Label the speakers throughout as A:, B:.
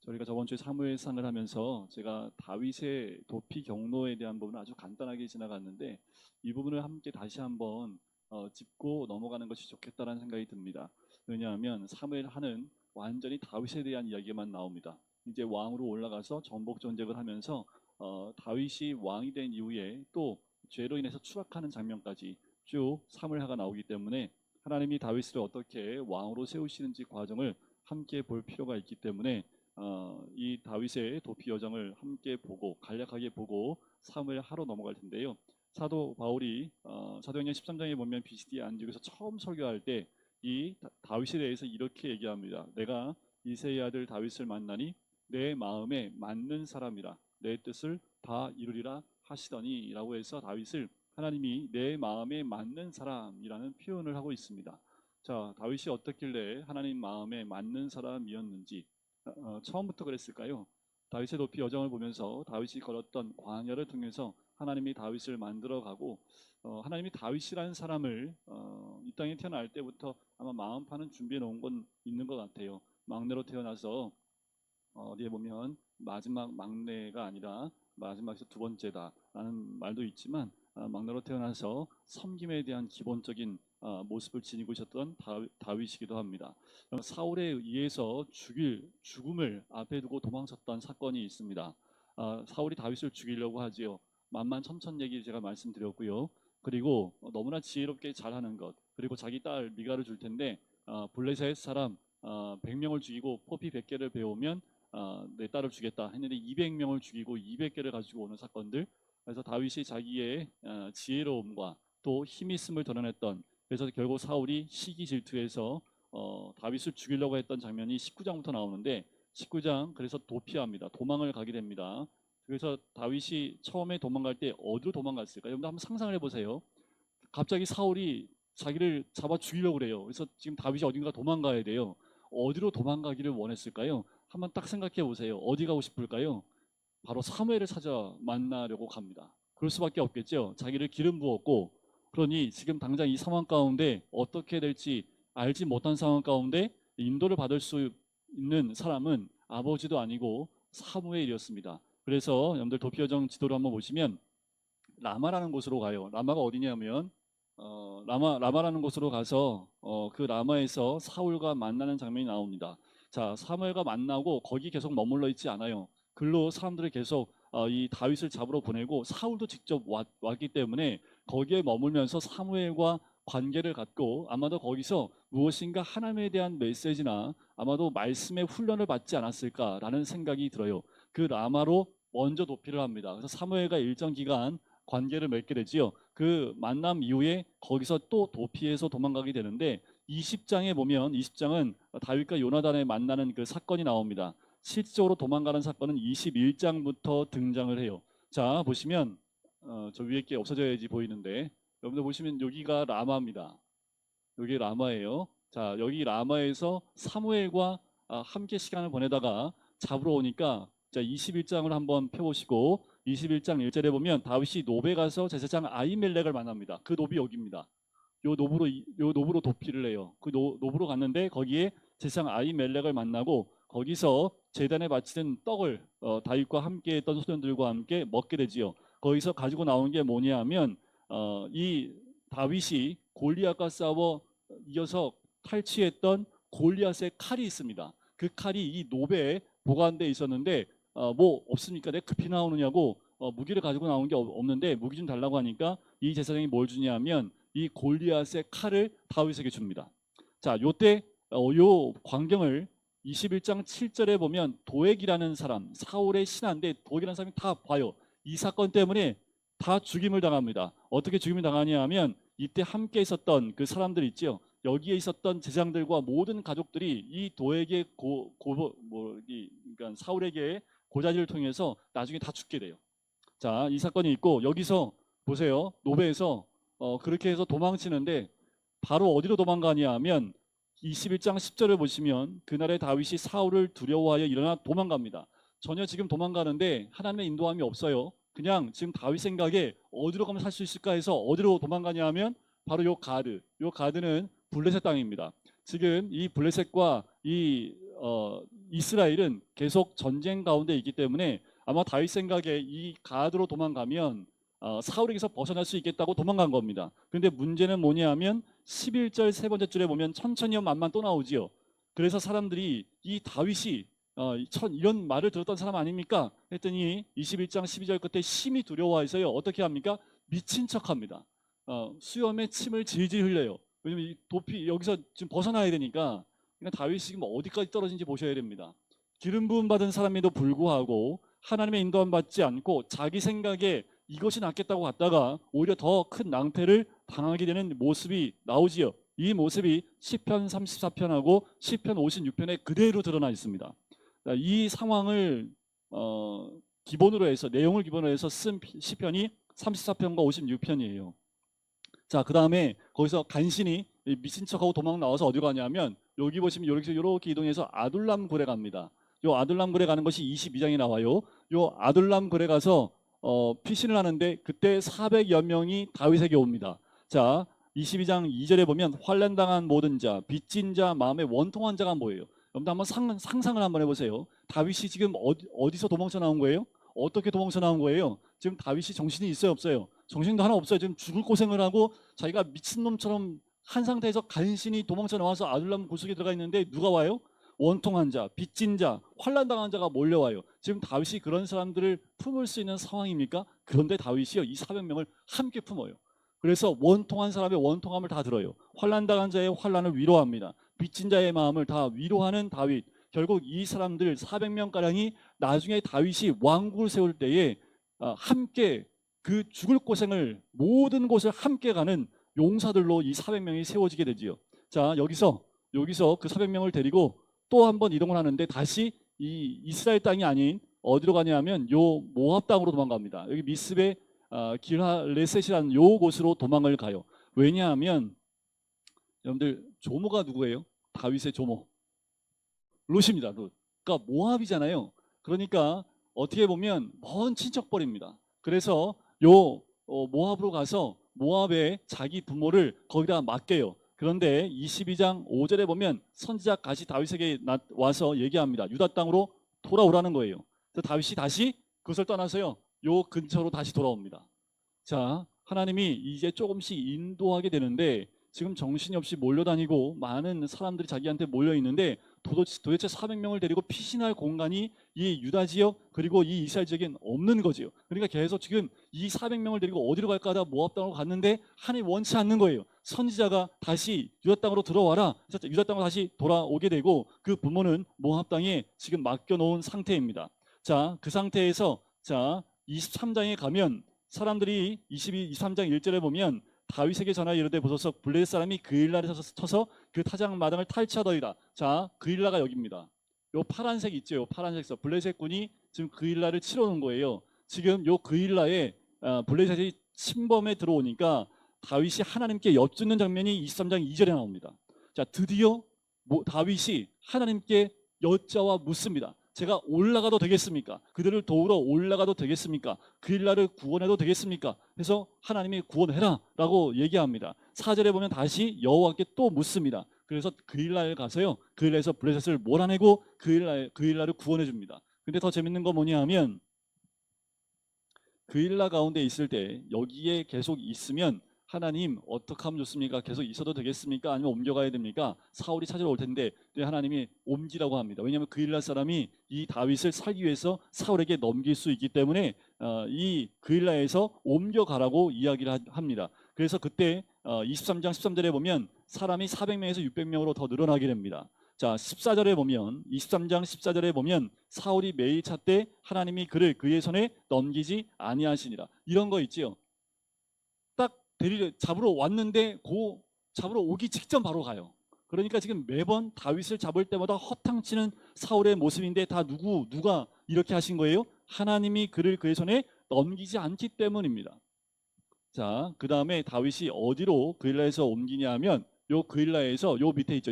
A: 저희가 저번 주에 사무엘상을 하면서 제가 다윗의 도피 경로에 대한 부분을 아주 간단하게 지나갔는데 이 부분을 함께 다시 한번 짚고 넘어가는 것이 좋겠다는 생각이 듭니다. 왜냐하면 사무엘 하는 완전히 다윗에 대한 이야기만 나옵니다. 이제 왕으로 올라가서 전복 전쟁을 하면서 다윗이 왕이 된 이후에 또 죄로 인해서 추락하는 장면까지 쭉 사무엘하가 나오기 때문에 하나님이 다윗을 어떻게 왕으로 세우시는지 과정을 함께 볼 필요가 있기 때문에 이 다윗의 도피 여정을 함께 보고 간략하게 보고 사무엘 하러 넘어갈 텐데요. 사도 바울이 사도행전 13장에 보면 비시디 안디옥에서 처음 설교할 때 이 다윗에 대해서 이렇게 얘기합니다. 내가 이새의 아들 다윗을 만나니 내 마음에 맞는 사람이라 내 뜻을 다 이루리라 하시더니라고 해서 다윗을 하나님이 내 마음에 맞는 사람이라는 표현을 하고 있습니다. 자, 다윗이 어떻길래 하나님 마음에 맞는 사람이었는지 처음부터 그랬을까요? 다윗의 도피 여정을 보면서 다윗이 걸었던 광야를 통해서 하나님이 다윗을 만들어가고 하나님이 다윗이라는 사람을 이 땅에 태어날 때부터 아마 마음판은 준비해 놓은 건 있는 것 같아요. 막내로 태어나서 어디에 보면 마지막 막내가 아니라 마지막에서 두 번째다라는 말도 있지만 막내로 태어나서 섬김에 대한 기본적인 모습을 지니고 있었던 다윗이기도 합니다. 사울에 의해서 죽음을 앞에 두고 도망쳤던 사건이 있습니다. 사울이 다윗을 죽이려고 하지요. 만만천천 얘기 제가 말씀드렸고요. 그리고 너무나 지혜롭게 잘하는 것, 그리고 자기 딸 미가를 줄 텐데 블레셋 사람 100명을 죽이고 포피 100개를 배우면 내 딸을 주겠다 했는데 200명을 죽이고 200개를 가지고 오는 사건들. 그래서 다윗이 자기의 지혜로움과 또 힘이 있음을 드러냈던, 그래서 결국 사울이 시기 질투해서 다윗을 죽이려고 했던 장면이 19장부터 나오는데 19장 그래서 도피합니다. 도망을 가게 됩니다. 그래서 다윗이 처음에 도망갈 때 어디로 도망갔을까요? 여러분들 한번 상상을 해보세요. 갑자기 사울이 자기를 잡아 죽이려고 그래요. 그래서 지금 다윗이 어딘가 도망가야 돼요. 어디로 도망가기를 원했을까요? 한번 딱 생각해 보세요. 어디 가고 싶을까요? 바로 사무엘을 찾아 만나려고 갑니다. 그럴 수밖에 없겠죠. 자기를 기름 부었고, 그러니 지금 당장 이 상황 가운데 어떻게 될지 알지 못한 상황 가운데 인도를 받을 수 있는 사람은 아버지도 아니고 사무엘이었습니다. 그래서 여러분들 도피여정 지도를 한번 보시면 라마라는 곳으로 가요. 라마가 어디냐면 라마라는 곳으로 가서 그 라마에서 사울과 만나는 장면이 나옵니다. 자, 사무엘과 만나고 거기 계속 머물러 있지 않아요. 글로 사람들을 계속 이 다윗을 잡으러 보내고 사울도 직접 왔기 때문에 거기에 머물면서 사무엘과 관계를 갖고 아마도 거기서 무엇인가 하나님에 대한 메시지나 아마도 말씀의 훈련을 받지 않았을까라는 생각이 들어요. 그 라마로 먼저 도피를 합니다. 그래서 사무엘과 일정 기간 관계를 맺게 되지요. 그 만남 이후에 거기서 또 도피해서 도망가게 되는데 20장에 보면 20장은 다윗과 요나단의 만나는 그 사건이 나옵니다. 실질적으로 도망가는 사건은 21장부터 등장을 해요. 자, 보시면 저 위에 게 없어져야지 보이는데 여러분들 보시면 여기가 라마입니다. 여기 라마예요. 자, 여기 라마에서 사무엘과 함께 시간을 보내다가 잡으러 오니까 자, 21장을 한번 펴보시고 21장 1절에 보면 다윗이 노베 가서 제사장 아히멜렉을 만납니다. 그 노비 여기입니다. 요 노브로 도피를 해요. 그 노브로 갔는데 거기에 제사장 아히멜렉을 만나고 거기서 제단에 바치는 떡을 다윗과 함께 했던 소년들과 함께 먹게 되지요. 거기서 가지고 나온 게 뭐냐면 이 다윗이 골리앗과 싸워 이어서 탈취했던 골리앗의 칼이 있습니다. 그 칼이 이 노베에 보관돼 있었는데 뭐 없으니까 내가 급히 나오느냐고 무기를 가지고 나온 게 없는데 무기 좀 달라고 하니까 이 제사장이 뭘 주냐면 이 골리앗의 칼을 다윗에게 줍니다. 자, 요때 요 광경을 21장 7절에 보면 도액이라는 사람, 사울의 신하인데 도액이라는 사람이 다 봐요. 이 사건 때문에 다 죽임을 당합니다. 어떻게 죽임을 당하냐 하면 이때 함께 있었던 그 사람들 있죠. 여기에 있었던 제사장들과 모든 가족들이 이 도액의 그러니까 사울에게 고자질을 통해서 나중에 다 죽게 돼요. 자, 이 사건이 있고 여기서 보세요. 노베에서 그렇게 해서 도망치는데 바로 어디로 도망가냐 하면 21장 10절을 보시면 그날의 다윗이 사울을 두려워하여 일어나 도망갑니다. 전혀 지금 도망가는데 하나님의 인도함이 없어요. 그냥 지금 다윗 생각에 어디로 가면 살 수 있을까 해서 어디로 도망가냐 하면 바로 요 가드는 블레셋 땅입니다. 지금 이 블레셋과 이 이스라엘은 계속 전쟁 가운데 있기 때문에 아마 다윗 생각에 이 가드로 도망가면 사울에게서 벗어날 수 있겠다고 도망간 겁니다. 그런데 문제는 뭐냐면 11절 세 번째 줄에 보면 천천히요 만만 또 나오지요. 그래서 사람들이 이 다윗이 이런 말을 들었던 사람 아닙니까? 했더니 21장 12절 끝에 심히 두려워해서요. 어떻게 합니까? 미친 척합니다. 수염에 침을 질질 흘려요. 왜냐면 이 도피 여기서 지금 벗어나야 되니까. 그러니까 다윗이 지금 어디까지 떨어진지 보셔야 됩니다. 기름 부음 받은 사람에도 불구하고 하나님의 인도함 받지 않고 자기 생각에 이것이 낫겠다고 갔다가 오히려 더 큰 낭패를 당하게 되는 모습이 나오지요. 이 모습이 시편 34편하고 시편 56편에 그대로 드러나 있습니다. 이 상황을 기본으로 해서 내용을 기본으로 해서 쓴 시편이 34편과 56편이에요. 자, 그 다음에 거기서 간신히 미친 척하고 도망 나와서 어디로 가냐면 여기 보시면 이렇게 이동해서 아둘람 굴에 갑니다. 요 아둘람 굴에 가는 것이 22장에 나와요. 요 아둘람 굴에 가서 피신을 하는데 그때 400여 명이 다윗에게 옵니다. 자, 22장 2절에 보면 환난당한 모든 자, 빚진 자, 마음에 원통한 자가 뭐예요? 여러분들 한번 상상을 한번 해보세요. 다윗이 지금 어디서 도망쳐 나온 거예요? 어떻게 도망쳐 나온 거예요? 지금 다윗이 정신이 있어요, 없어요? 정신도 하나 없어요. 지금 죽을 고생을 하고 자기가 미친놈처럼 한 상태에서 간신히 도망쳐 나와서 아둘람 굴속에 들어가 있는데 누가 와요? 원통한 자, 빚진 자, 환난당한 자가 몰려와요. 지금 다윗이 그런 사람들을 품을 수 있는 상황입니까? 그런데 다윗이요, 이 400명을 함께 품어요. 그래서 원통한 사람의 원통함을 다 들어요. 환난당한 자의 환난을 위로합니다. 빚진 자의 마음을 다 위로하는 다윗. 결국 이 사람들 400명가량이 나중에 다윗이 왕국을 세울 때에 함께 그 죽을 고생을 모든 곳을 함께 가는 용사들로 이 400명이 세워지게 되지요. 자, 여기서 그 400명을 데리고 또 한 번 이동을 하는데 다시 이 이스라엘 땅이 아닌 어디로 가냐면 요 모압 땅으로 도망갑니다. 여기 미스베 길하레셋이라는 요 곳으로 도망을 가요. 왜냐하면 여러분들 조모가 누구예요? 다윗의 조모 룻입니다. 룻. 그러니까 모압이잖아요. 그러니까 어떻게 보면 먼 친척벌입니다. 그래서 요 모압으로 가서 모압의 자기 부모를 거기다 맡겨요. 그런데 22장 5절에 보면 선지자 갓이 다윗에게 와서 얘기합니다. 유다 땅으로 돌아오라는 거예요. 그래서 다윗이 다시 그것을 떠나서요. 요 근처로 다시 돌아옵니다. 자, 하나님이 이제 조금씩 인도하게 되는데 지금 정신이 없이 몰려다니고 많은 사람들이 자기한테 몰려 있는데 도대체 400명을 데리고 피신할 공간이 이 유다 지역 그리고 이 이스라엘 지역엔 없는 거지요. 그러니까 계속 지금 이 400명을 데리고 어디로 갈까 하다 모압 땅으로 갔는데 하나님 원치 않는 거예요. 선지자가 다시 유다 땅으로 들어와라. 유다 땅으로 다시 돌아오게 되고 그 부모는 모압 땅에 지금 맡겨놓은 상태입니다. 자, 그 상태에서 자 23장에 가면 사람들이 23장 1절에 보면 다윗에게 전하여 이르되 보소서 블레셋 사람이 그일라에 쳐서 그 타작 마당을 탈취하더이다. 자, 그일라가 여기입니다. 요 파란색 있죠? 요 파란색서 블레셋 군이 지금 그일라를 치러 놓은 거예요. 지금 요 그일라에 블레셋이 침범에 들어오니까 다윗이 하나님께 엿듣는 장면이 23장 2절에 나옵니다. 자, 드디어 다윗이 하나님께 여짜와 묻습니다. 제가 올라가도 되겠습니까? 그들을 도우러 올라가도 되겠습니까? 그일라를 구원해도 되겠습니까? 해서 하나님이 구원해라 라고 얘기합니다. 4절에 보면 다시 여호와께 또 묻습니다. 그래서 그일라에 가서요, 그일라에서 블레셋을 몰아내고 그일라를 구원해 줍니다. 근데 더 재밌는 거 뭐냐 하면 그일라 가운데 있을 때 여기에 계속 있으면 하나님 어떻게 하면 좋습니까? 계속 있어도 되겠습니까? 아니면 옮겨가야 됩니까? 사울이 찾으러 올 텐데 하나님이 옮기라고 합니다. 왜냐하면 그일라 사람이 이 다윗을 살기 위해서 사울에게 넘길 수 있기 때문에 이 그일라에서 옮겨가라고 이야기를 합니다. 그래서 그때 23장 13절에 보면 사람이 400명에서 600명으로 더 늘어나게 됩니다. 자, 14절에 보면 23장 14절에 보면 사울이 매일 찾되 하나님이 그를 그의 손에 넘기지 아니하시니라. 이런 거 있지요. 딱 잡으러 왔는데 잡으러 오기 직전 바로 가요. 그러니까 지금 매번 다윗을 잡을 때마다 허탕치는 사울의 모습인데 다 누가 이렇게 하신 거예요? 하나님이 그를 그의 손에 넘기지 않기 때문입니다. 자, 그 다음에 다윗이 어디로 그일라에서 옮기냐 하면 요 그일라에서 요 밑에 있죠.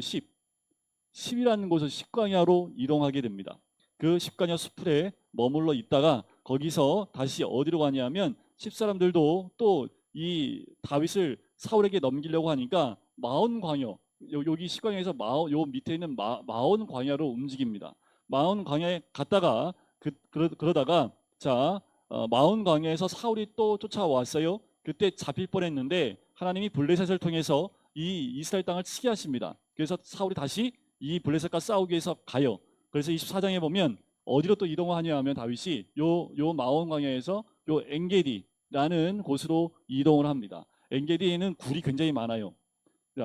A: 10이라는 곳에서 십광야로 이동하게 됩니다. 그 십광야 수풀에 머물러 있다가 거기서 다시 어디로 가냐면 10사람들도 또 이 다윗을 사울에게 넘기려고 하니까 마온 광야, 여기 십광야에서 요 밑에 있는 마온 광야로 움직입니다. 마온 광야에 갔다가 그러다가 마온 광야에서 사울이 또 쫓아왔어요. 그때 잡힐 뻔했는데 하나님이 블레셋을 통해서 이 이스라엘 땅을 치게 하십니다. 그래서 사울이 다시 이 블레셋과 싸우기 위해서 가요. 그래서 24장에 보면 어디로 또 이동하냐 하면 다윗이 요 마온 광야에서 요 엔게디라는 곳으로 이동을 합니다. 엔게디에는 굴이 굉장히 많아요.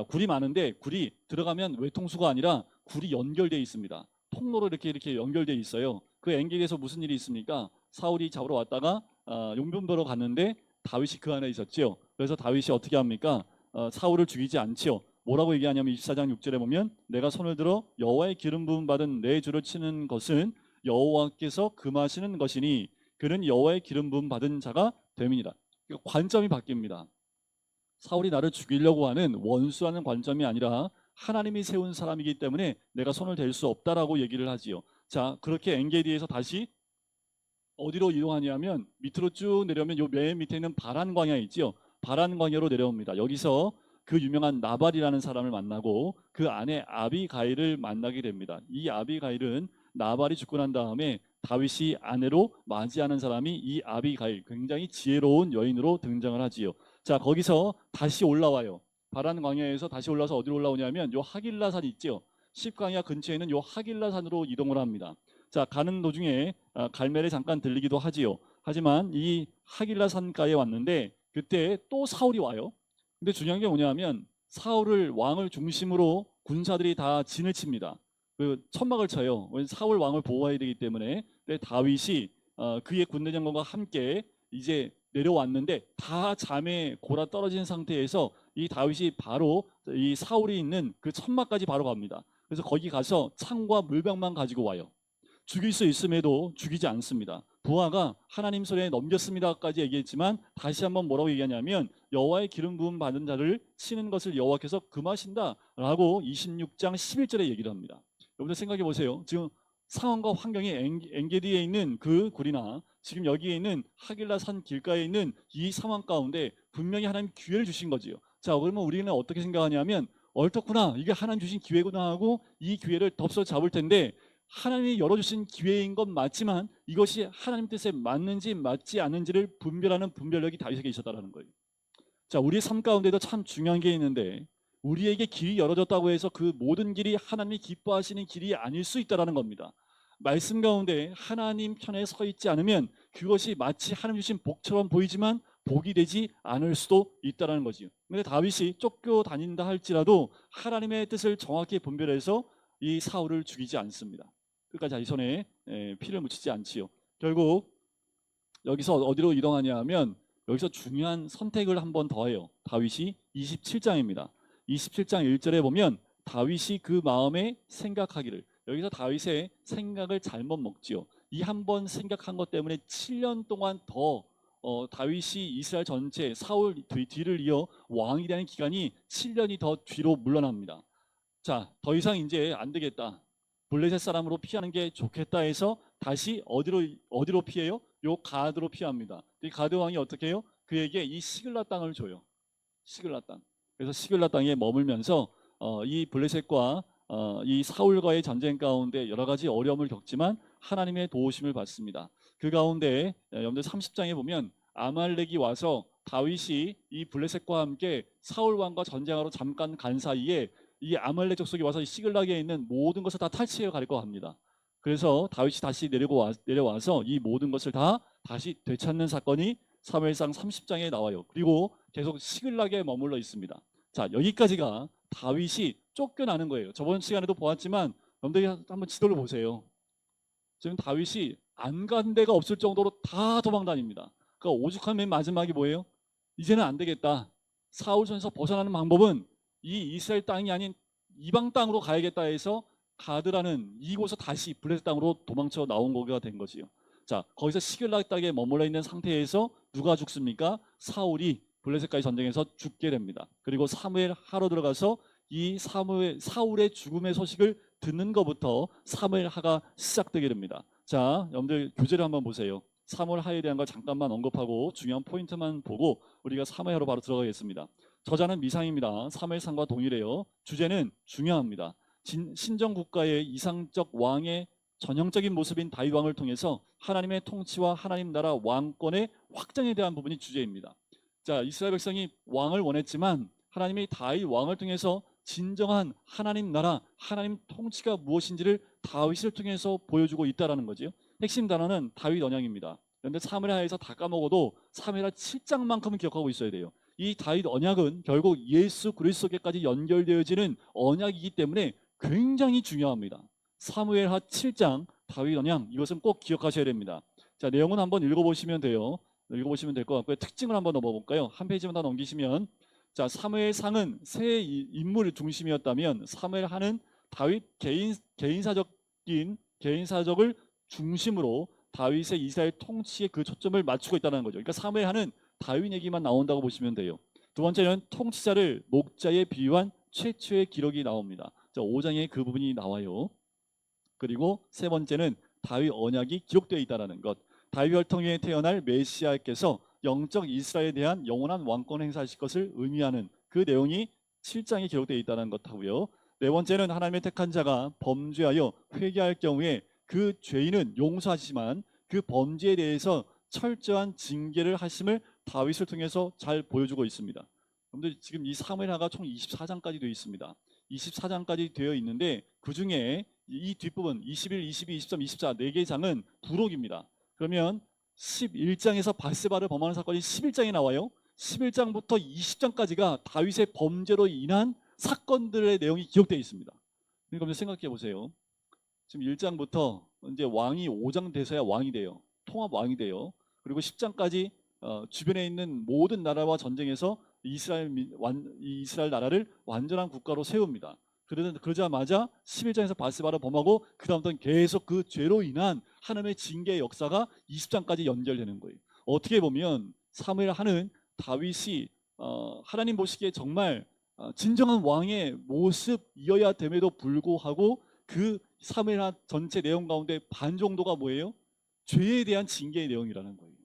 A: 굴이 많은데 굴이 들어가면 외통수가 아니라 굴이 연결되어 있습니다. 통로로 이렇게 연결되어 있어요. 그 엔게디에서 무슨 일이 있습니까? 사울이 잡으러 왔다가 용병보러 갔는데 다윗이 그 안에 있었지요. 그래서 다윗이 어떻게 합니까? 사울을 죽이지 않지요. 뭐라고 얘기하냐면 24장 6절에 보면 내가 손을 들어 여호와의 기름 부음 받은 내 주를 치는 것은 여호와께서 금하시는 것이니 그는 여호와의 기름 부음 받은 자가 됨이니라. 관점이 바뀝니다. 사울이 나를 죽이려고 하는 원수라는 관점이 아니라 하나님이 세운 사람이기 때문에 내가 손을 댈 수 없다라고 얘기를 하지요. 자, 그렇게 엔게디에서 다시 어디로 이동하냐면 밑으로 쭉 내려오면 요 맨 밑에 있는 바란 광야 있지요. 바란 광야로 내려옵니다. 여기서 그 유명한 나발이라는 사람을 만나고 그 안에 아비가일을 만나게 됩니다. 이 아비가일은 나발이 죽고 난 다음에 다윗이 아내로 맞이하는 사람이 이 아비가일, 굉장히 지혜로운 여인으로 등장을 하지요. 자, 거기서 다시 올라와요. 바란 광야에서 다시 올라와서 어디로 올라오냐면 요 하길라산 있지요. 십광야 근처에 있는 요 하길라산으로 이동을 합니다. 자, 가는 도중에 갈멜에 잠깐 들리기도 하지요. 하지만 이 하길라 산가에 왔는데 그때 또 사울이 와요. 근데 중요한 게 뭐냐면 사울을 왕을 중심으로 군사들이 다 진을 칩니다. 그 천막을 쳐요. 사울 왕을 보호해야 되기 때문에. 근데 다윗이 그의 군대 장관과 함께 이제 내려왔는데 다 잠에 골아 떨어진 상태에서 이 다윗이 바로 이 사울이 있는 그 천막까지 바로 갑니다. 그래서 거기 가서 창과 물병만 가지고 와요. 죽일 수 있음에도 죽이지 않습니다. 부하가 하나님 손에 넘겼습니다까지 얘기했지만 다시 한번 뭐라고 얘기하냐면 여호와의 기름 부음 받은 자를 치는 것을 여호와께서 금하신다라고 26장 11절에 얘기를 합니다. 여러분들 생각해 보세요. 지금 상황과 환경이 엔게디에 있는 그 굴이나 지금 여기에 있는 하길라 산 길가에 있는 이 상황 가운데 분명히 하나님 기회를 주신 거지요. 자, 그러면 우리는 어떻게 생각하냐면 얼떴구나, 이게 하나님 주신 기회구나 하고 이 기회를 덥석 잡을 텐데 하나님이 열어주신 기회인 건 맞지만 이것이 하나님 뜻에 맞는지 맞지 않는지를 분별하는 분별력이 다윗에게 있었다는 거예요. 자, 우리의 삶 가운데도 참 중요한 게 있는데 우리에게 길이 열어졌다고 해서 그 모든 길이 하나님이 기뻐하시는 길이 아닐 수 있다는 겁니다. 말씀 가운데 하나님 편에 서 있지 않으면 그것이 마치 하나님 주신 복처럼 보이지만 복이 되지 않을 수도 있다는 거지요. 근데 다윗이 쫓겨다닌다 할지라도 하나님의 뜻을 정확히 분별해서 이 사울을 죽이지 않습니다. 끝까지 자기 손에 피를 묻히지 않지요. 결국 여기서 어디로 이동하냐 하면 여기서 중요한 선택을 한 번 더 해요. 다윗이 27장입니다. 27장 1절에 보면 다윗이 그 마음에 생각하기를, 여기서 다윗의 생각을 잘못 먹지요. 이 한 번 생각한 것 때문에 7년 동안 더 다윗이 이스라엘 전체 사울 뒤를 이어 왕이 되는 기간이 7년이 더 뒤로 물러납니다. 자, 더 이상 이제 안 되겠다. 블레셋 사람으로 피하는 게 좋겠다 해서 다시 어디로 피해요? 요 가드로 피합니다. 이 가드 왕이 어떻게 해요? 그에게 이 시글라 땅을 줘요. 시글라 땅. 그래서 시글라 땅에 머물면서 이 블레셋과 이 사울과의 전쟁 가운데 여러 가지 어려움을 겪지만 하나님의 도우심을 받습니다. 그 가운데 여러분들 30장에 보면 아말렉이 와서 다윗이 이 블레셋과 함께 사울 왕과 전쟁하러 잠깐 간 사이에 이 아말렉 족속이 와서 시글락에 있는 모든 것을 다 탈취해 가려고 합니다. 그래서 다윗이 다시 내려와서 이 모든 것을 다 다시 되찾는 사건이 사무엘상 30장에 나와요. 그리고 계속 시글락에 머물러 있습니다. 자, 여기까지가 다윗이 쫓겨나는 거예요. 저번 시간에도 보았지만 여러분들이 한번 지도를 보세요. 지금 다윗이 안 간 데가 없을 정도로 다 도망다닙니다. 그러니까 오죽하면 맨 마지막이 뭐예요? 이제는 안 되겠다. 사울 손에서 벗어나는 방법은 이 이스라엘 땅이 아닌 이방 땅으로 가야겠다 해서 가드라는 이곳에서 다시 블레셋 땅으로 도망쳐 나온 거가 된 거지요. 자, 거기서 시글락 땅에 머물러 있는 상태에서 누가 죽습니까? 사울이 블레셋과의 전쟁에서 죽게 됩니다. 그리고 사무엘 하로 들어가서 이 사울의 죽음의 소식을 듣는 것부터 사무엘 하가 시작되게 됩니다. 자, 여러분들 교재를 한번 보세요. 사무엘 하에 대한 걸 잠깐만 언급하고 중요한 포인트만 보고 우리가 사무엘 하로 바로 들어가겠습니다. 저자는 미상입니다. 사무엘상과 동일해요. 주제는 중요합니다. 신정 국가의 이상적 왕의 전형적인 모습인 다윗 왕을 통해서 하나님의 통치와 하나님 나라 왕권의 확장에 대한 부분이 주제입니다. 자, 이스라엘 백성이 왕을 원했지만 하나님이 다윗 왕을 통해서 진정한 하나님 나라, 하나님 통치가 무엇인지를 다윗을 통해서 보여주고 있다라는 거죠. 핵심 단어는 다윗 언약입니다. 그런데 사무엘하에서 다 까먹어도 사무엘하 7장만큼은 기억하고 있어야 돼요. 이 다윗 언약은 결국 예수 그리스도께까지 연결되어지는 언약이기 때문에 굉장히 중요합니다. 사무엘하 7장 다윗 언약, 이것은 꼭 기억하셔야 됩니다. 자, 내용은 한번 읽어보시면 돼요. 읽어보시면 될 것 같고요. 특징을 한번 넘어볼까요? 한 페이지만 더 넘기시면, 자, 사무엘상은 세 인물 중심이었다면 사무엘하는 다윗 개인사적을 중심으로 다윗의 이스라엘 통치에 그 초점을 맞추고 있다는 거죠. 그러니까 사무엘하는 다윗 얘기만 나온다고 보시면 돼요. 두 번째는 통치자를 목자에 비유한 최초의 기록이 나옵니다. 자, 5장에 그 부분이 나와요. 그리고 세 번째는 다윗 언약이 기록되어 있다는 것. 다윗 혈통에 태어날 메시아께서 영적 이스라엘에 대한 영원한 왕권 행사하실 것을 의미하는 그 내용이 7장에 기록되어 있다는 것 하고요. 네 번째는 하나님의 택한 자가 범죄하여 회개할 경우에 그 죄인은 용서하시지만 그 범죄에 대해서 철저한 징계를 하심을 다윗을 통해서 잘 보여주고 있습니다. 여러분들 지금 이 사무엘하가 총 24장까지 되어 있습니다. 24장까지 되어 있는데 그 중에 이 뒷부분 21, 22, 23, 24 4개 장은 부록입니다. 그러면 11장에서 바세바를 범하는 사건이 11장에 나와요. 11장부터 20장까지가 다윗의 범죄로 인한 사건들의 내용이 기록되어 있습니다. 그러니까 생각해 보세요. 지금 1장부터 이제 왕이 5장 돼서야 왕이 돼요. 통합 왕이 돼요. 그리고 10장까지 주변에 있는 모든 나라와 전쟁에서 이스라엘 나라를 완전한 국가로 세웁니다. 그러자마자 11장에서 바세바를 범하고 그 다음부터는 계속 그 죄로 인한 하나님의 징계의 역사가 20장까지 연결되는 거예요. 어떻게 보면 사무엘하는 다윗이 하나님 보시기에 정말 진정한 왕의 모습이어야 됨에도 불구하고 그 사무엘하 전체 내용 가운데 반 정도가 뭐예요? 죄에 대한 징계의 내용이라는 거예요.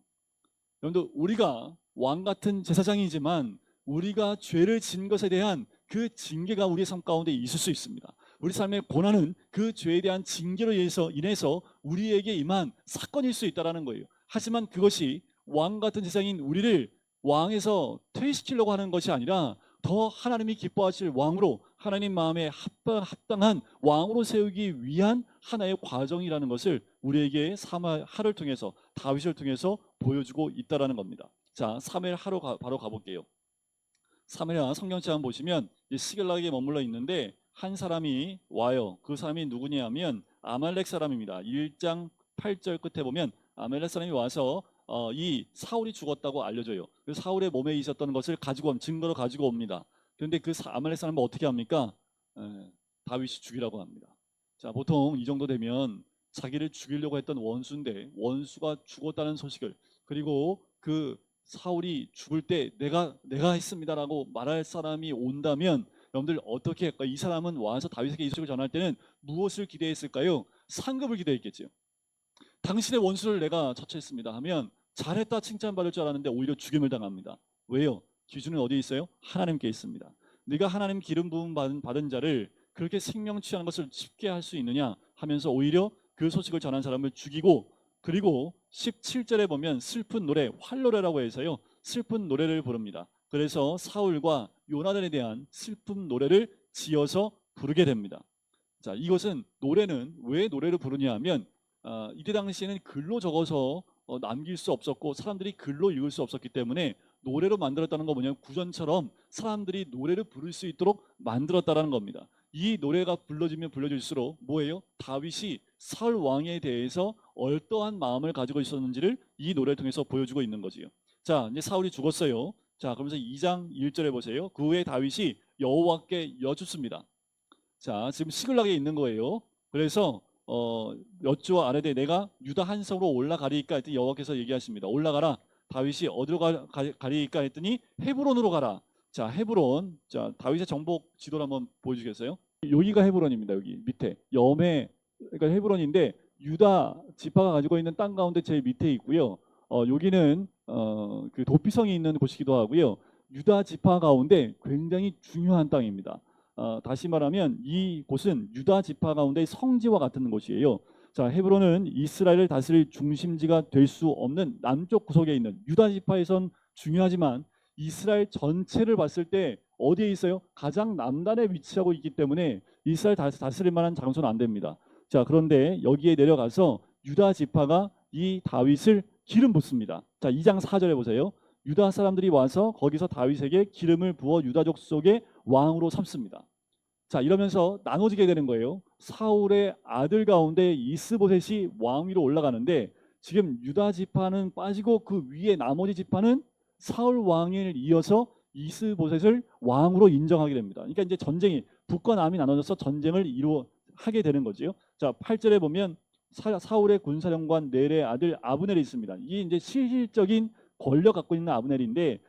A: 여러분들, 우리가 왕 같은 제사장이지만 우리가 죄를 진 것에 대한 그 징계가 우리의 삶 가운데 있을 수 있습니다. 우리 삶의 고난은 그 죄에 대한 징계로 인해서 우리에게 임한 사건일 수 있다는 거예요. 하지만 그것이 왕 같은 제사장인 우리를 왕에서 퇴시키려고 하는 것이 아니라 더 하나님이 기뻐하실 왕으로, 하나님 마음에 합당한 왕으로 세우기 위한 하나의 과정이라는 것을 우리에게 사무엘하를 통해서, 다윗을 통해서 보여주고 있다는 겁니다. 자, 사무엘하로 바로 가볼게요. 사무엘하 성경책 한번 보시면 시글락에 머물러 있는데 한 사람이 와요. 그 사람이 누구냐 하면 아말렉 사람입니다. 1장 8절 끝에 보면 아말렉 사람이 와서 이 사울이 죽었다고 알려줘요. 그 사울의 몸에 있었던 것을 증거로 가지고 옵니다. 그런데 그 아말렉 사람은 어떻게 합니까? 다윗이 죽이라고 합니다. 자, 보통 이 정도 되면 자기를 죽이려고 했던 원수인데 원수가 죽었다는 소식을, 그리고 그 사울이 죽을 때 내가 했습니다라고 말할 사람이 온다면 여러분들 어떻게 할까요? 이 사람은 와서 다윗에게 이 소식을 전할 때는 무엇을 기대했을까요? 상급을 기대했겠죠. 당신의 원수를 내가 처치했습니다 하면 잘했다 칭찬받을 줄 알았는데 오히려 죽임을 당합니다. 왜요? 기준은 어디에 있어요? 하나님께 있습니다. 네가 하나님 기름 부음 받은 자를 그렇게 생명 취하는 것을 쉽게 할 수 있느냐 하면서 오히려 그 소식을 전한 사람을 죽이고, 그리고 17절에 보면 슬픈 노래, 활노래라고 해서요, 슬픈 노래를 부릅니다. 그래서 사울과 요나단에 대한 슬픈 노래를 지어서 부르게 됩니다. 자, 이것은 노래는 왜 노래를 부르냐 하면 이때 당시에는 글로 적어서 남길 수 없었고 사람들이 글로 읽을 수 없었기 때문에 노래로 만들었다는 건 뭐냐면 구전처럼 사람들이 노래를 부를 수 있도록 만들었다는 겁니다. 이 노래가 불러지면 불러질수록 뭐예요? 다윗이 사울 왕에 대해서 어떠한 마음을 가지고 있었는지를 이 노래를 통해서 보여주고 있는 거지요. 자, 이제 사울이 죽었어요. 자, 그러면서 2장 1절에 보세요. 그 후에 다윗이 여호와께 여쭙습니다. 자, 지금 시글락에 있는 거예요. 그래서 여쭈어 아뢰되 내가 유다 한 성으로 올라가리이까 했더니 여호와께서 얘기하십니다. 올라가라. 다윗이 어디로 가리이까 했더니 헤브론으로 가라. 자, 헤브론. 자, 다윗의 정복 지도를 한번 보여주겠어요? 여기가 헤브론입니다. 여기 밑에 그러니까 헤브론인데 유다 지파가 가지고 있는 땅 가운데 제일 밑에 있고요. 여기는 그 도피성이 있는 곳이기도 하고요. 유다 지파 가운데 굉장히 중요한 땅입니다. 다시 말하면 이 곳은 유다 지파 가운데 성지와 같은 곳이에요. 자, 헤브론은 이스라엘을 다스릴 중심지가 될 수 없는 남쪽 구석에 있는 유다 지파에선 중요하지만 이스라엘 전체를 봤을 때 어디에 있어요? 가장 남단에 위치하고 있기 때문에 이스라엘 다스릴 만한 장소는 안 됩니다. 자, 그런데 여기에 내려가서 유다 지파가 이 다윗을 기름 붓습니다. 자, 2장 4절에 보세요. 유다 사람들이 와서 거기서 다윗에게 기름을 부어 유다족 속의 왕으로 삼습니다. 자, 이러면서 나눠지게 되는 거예요. 사울의 아들 가운데 이스보셋이 왕 위로 올라가는데 지금 유다 지파는 빠지고 그 위에 나머지 지파는 사울 왕을 이어서 이스보셋을 왕으로 인정하게 됩니다. 그러니까 이제 전쟁이 북과 남이 나눠져서 전쟁을 하게 되는 거지요. 자, 8절에 보면 사울의 군사령관 넬의 아들 아브넬이 있습니다. 이게 이제 실질적인 권력 갖고 있는 아브넬인데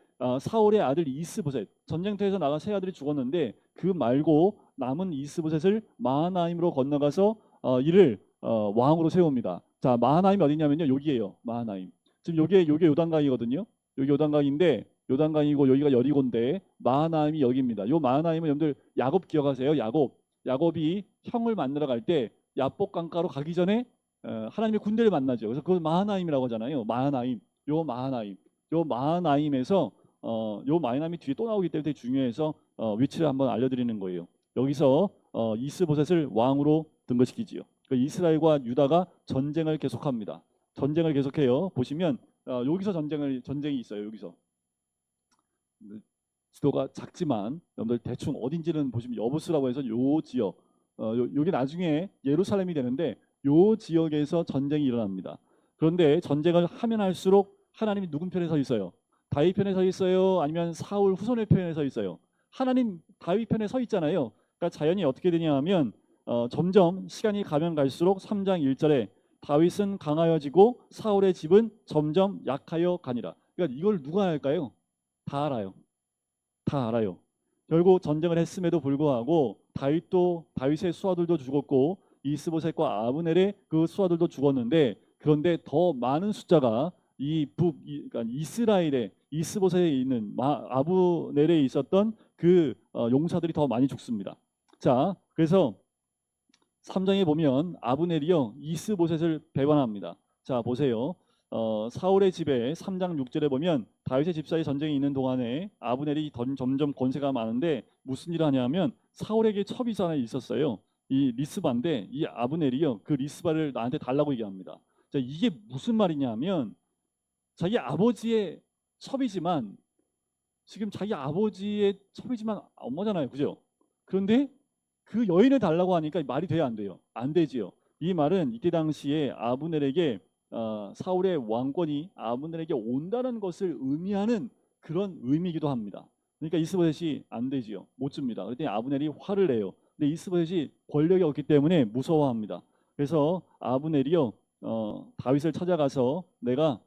A: 사울의 아들 이스보셋, 전쟁터에서 나간 세 아들이 죽었는데 그 말고 남은 이스보셋을 마하나임으로 건너가서 이를 왕으로 세웁니다. 자, 마하나임이 어디냐면요, 여기에요. 마하나임. 지금 요게 요단강이거든요. 여기 요단강인데 요단강이고 여기가 여리고인데 마하나임이 여기입니다. 요 마하나임은 여러분들 야곱 기억하세요? 야곱이 형을 만나러 갈 때 야복 강가로 가기 전에 하나님의 군대를 만나죠. 그래서 그걸 마하나임이라고 하잖아요. 마하나임. 요 마하나임에서 요 마하나임이 뒤에 또 나오기 때문에 되게 중요해서 위치를 한번 알려드리는 거예요. 여기서 이스보셋을 왕으로 등극시키지요. 그러니까 이스라엘과 유다가 전쟁을 계속합니다. 전쟁을 계속해요. 보시면 여기서 전쟁이 있어요. 여기서 지도가 작지만 여러분들 대충 어딘지는 보시면 여부스라고 해서 요 지역, 요게 나중에 예루살렘이 되는데 요 지역에서 전쟁이 일어납니다. 그런데 전쟁을 하면 할수록 하나님이 누군 편에 서 있어요? 다윗 편에 서 있어요? 아니면 사울 후손의 편에 서 있어요? 하나님 다윗 편에 서 있잖아요. 그러니까 자연이 어떻게 되냐 하면 점점 시간이 가면 갈수록 3장 1절에 다윗은 강하여지고 사울의 집은 점점 약하여 가니라. 그러니까 이걸 누가 할까요? 다 알아요. 다 알아요. 결국 전쟁을 했음에도 불구하고 다윗의 수하들도 죽었고 이스보셋과 아브넬의 그 수하들도 죽었는데 그런데 더 많은 숫자가 그러니까 이스라엘의 이스보셋에 있는 아브넬에 있었던 그 용사들이 더 많이 죽습니다. 자, 그래서 3장에 보면 아브넬이요 이스보셋을 배반합니다. 자, 보세요. 사울의 집에 3장 6절에 보면 다윗의 집 사이 전쟁이 있는 동안에 아브넬이 점점 권세가 많은데 무슨 일을 하냐면 사울에게 첩이 하나 있었어요. 이 리스바인데 이 아브넬이요 그 리스바를 나한테 달라고 얘기합니다. 자, 이게 무슨 말이냐면 자기 아버지의 첩이지만 지금 자기 아버지의 첩이지만 엄마잖아요, 그죠? 그런데 그 여인을 달라고 하니까 말이 돼요, 안 돼요? 안 되지요. 이 말은 이때 당시에 아브넬에게 사울의 왕권이 아브넬에게 온다는 것을 의미하는 그런 의미이기도 합니다. 그러니까 이스보셋이 안 되지요, 못 줍니다. 그랬더니 아브넬이 화를 내요. 근데 이스보셋이 권력이 없기 때문에 무서워합니다. 그래서 아브넬이요 다윗을 찾아가서 내가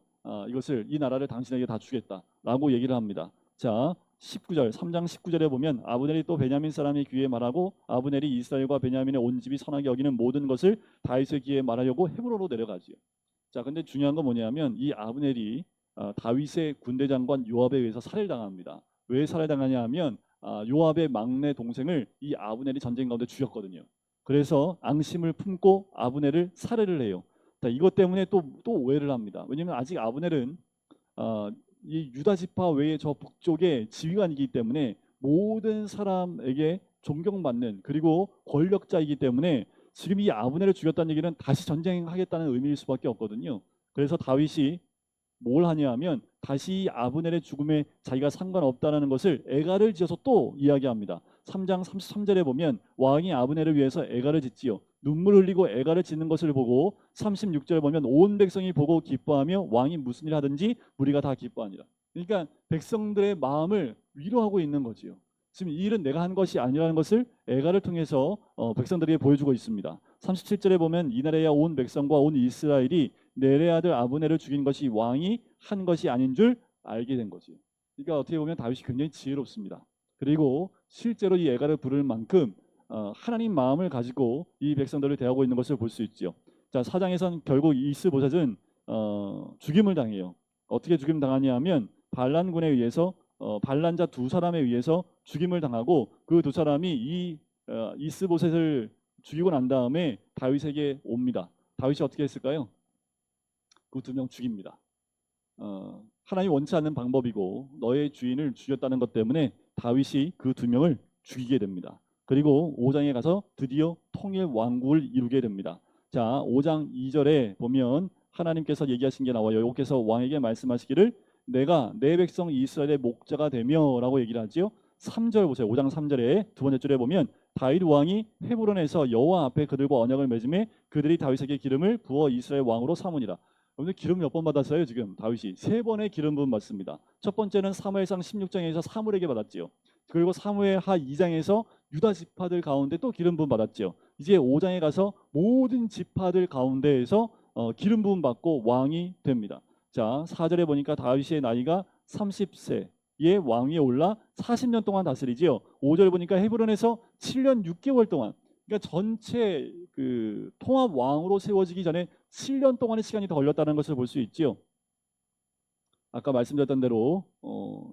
A: 이것을 이 나라를 당신에게 다 주겠다라고 얘기를 합니다. 자, 19절 3장 19절에 보면 아브넬이 또 베냐민 사람의 귀에 말하고 아브넬이 이스라엘과 베냐민의 온 집이 선하게 여기는 모든 것을 다윗의 귀에 말하려고 헤브론으로 내려가지요. 자, 근데 중요한 건 뭐냐면 이 아브넬이 다윗의 군대 장관 요압에 의해서 살해를 당합니다. 왜 살해당하냐 하면 요압의 막내 동생을 이 아브넬이 전쟁 가운데 죽였거든요. 그래서 앙심을 품고 아브넬을 살해를 해요. 자, 이것 때문에 또 오해를 합니다. 왜냐하면 아직 아브넬은 이 유다 지파 외에 저 북쪽의 지휘관이기 때문에 모든 사람에게 존경받는 그리고 권력자이기 때문에 지금 이 아브넬을 죽였다는 얘기는 다시 전쟁하겠다는 의미일 수밖에 없거든요. 그래서 다윗이 뭘 하냐 하면 다시 아브넬의 죽음에 자기가 상관없다는 것을 애가를 지어서 또 이야기합니다. 3장 33절에 보면 왕이 아브넬을 위해서 애가를 짓지요. 눈물 흘리고 애가를 짓는 것을 보고 36절에 보면 온 백성이 보고 기뻐하며 왕이 무슨 일 하든지 무리가 다 기뻐하니라. 그러니까 백성들의 마음을 위로하고 있는 거지요. 지금 이 일은 내가 한 것이 아니라는 것을 애가를 통해서 백성들에게 보여주고 있습니다. 37절에 보면 이날에야 온 백성과 온 이스라엘이 넬의 아들 아브넬을 죽인 것이 왕이 한 것이 아닌 줄 알게 된 거지. 그러니까 어떻게 보면 다윗이 굉장히 지혜롭습니다. 그리고 실제로 이 애가를 부를 만큼 하나님 마음을 가지고 이 백성들을 대하고 있는 것을 볼 수 있죠. 자, 4장에서는 결국 이스보셋은 죽임을 당해요. 어떻게 죽임 당하냐 하면 반란군에 의해서 반란자 두 사람에 의해서 죽임을 당하고 그 두 사람이 이 이스보셋을 죽이고 난 다음에 다윗에게 옵니다. 다윗이 어떻게 했을까요? 그 두 명 죽입니다. 하나님 원치 않는 방법이고 너의 주인을 죽였다는 것 때문에 다윗이 그 두 명을 죽이게 됩니다. 그리고 5장에 가서 드디어 통일 왕국을 이루게 됩니다. 자, 5장 2절에 보면 하나님께서 얘기하신 게 나와요. 여호와께서 왕에게 말씀하시기를 내가 내 백성 이스라엘의 목자가 되며라고 얘기를 하지요. 3절 보세요. 5장 3절에 두 번째 줄에 보면 다윗 왕이 헤브론에서 여호와 앞에 그들과 언약을 맺음에 그들이 다윗에게 기름을 부어 이스라엘 왕으로 삼으니라. 여러분들 기름 몇 번 받았어요? 지금 다윗이 세 번의 기름 부음 받습니다. 첫 번째는 사무엘상 16장에서 사무엘에게 받았지요. 그리고 사무엘하 2장에서 유다 지파들 가운데 또 기름 부음 받았지요. 이제 5장에 가서 모든 지파들 가운데에서 기름 부음 받고 왕이 됩니다. 자, 4절에 보니까 다윗의 나이가 30세의 왕위에 올라 40년 동안 다스리지요. 5절 보니까 헤브론에서 7년 6개월 동안, 그러니까 전체 그 통합 왕으로 세워지기 전에 7년 동안의 시간이 더 걸렸다는 것을 볼 수 있지요. 아까 말씀드렸던 대로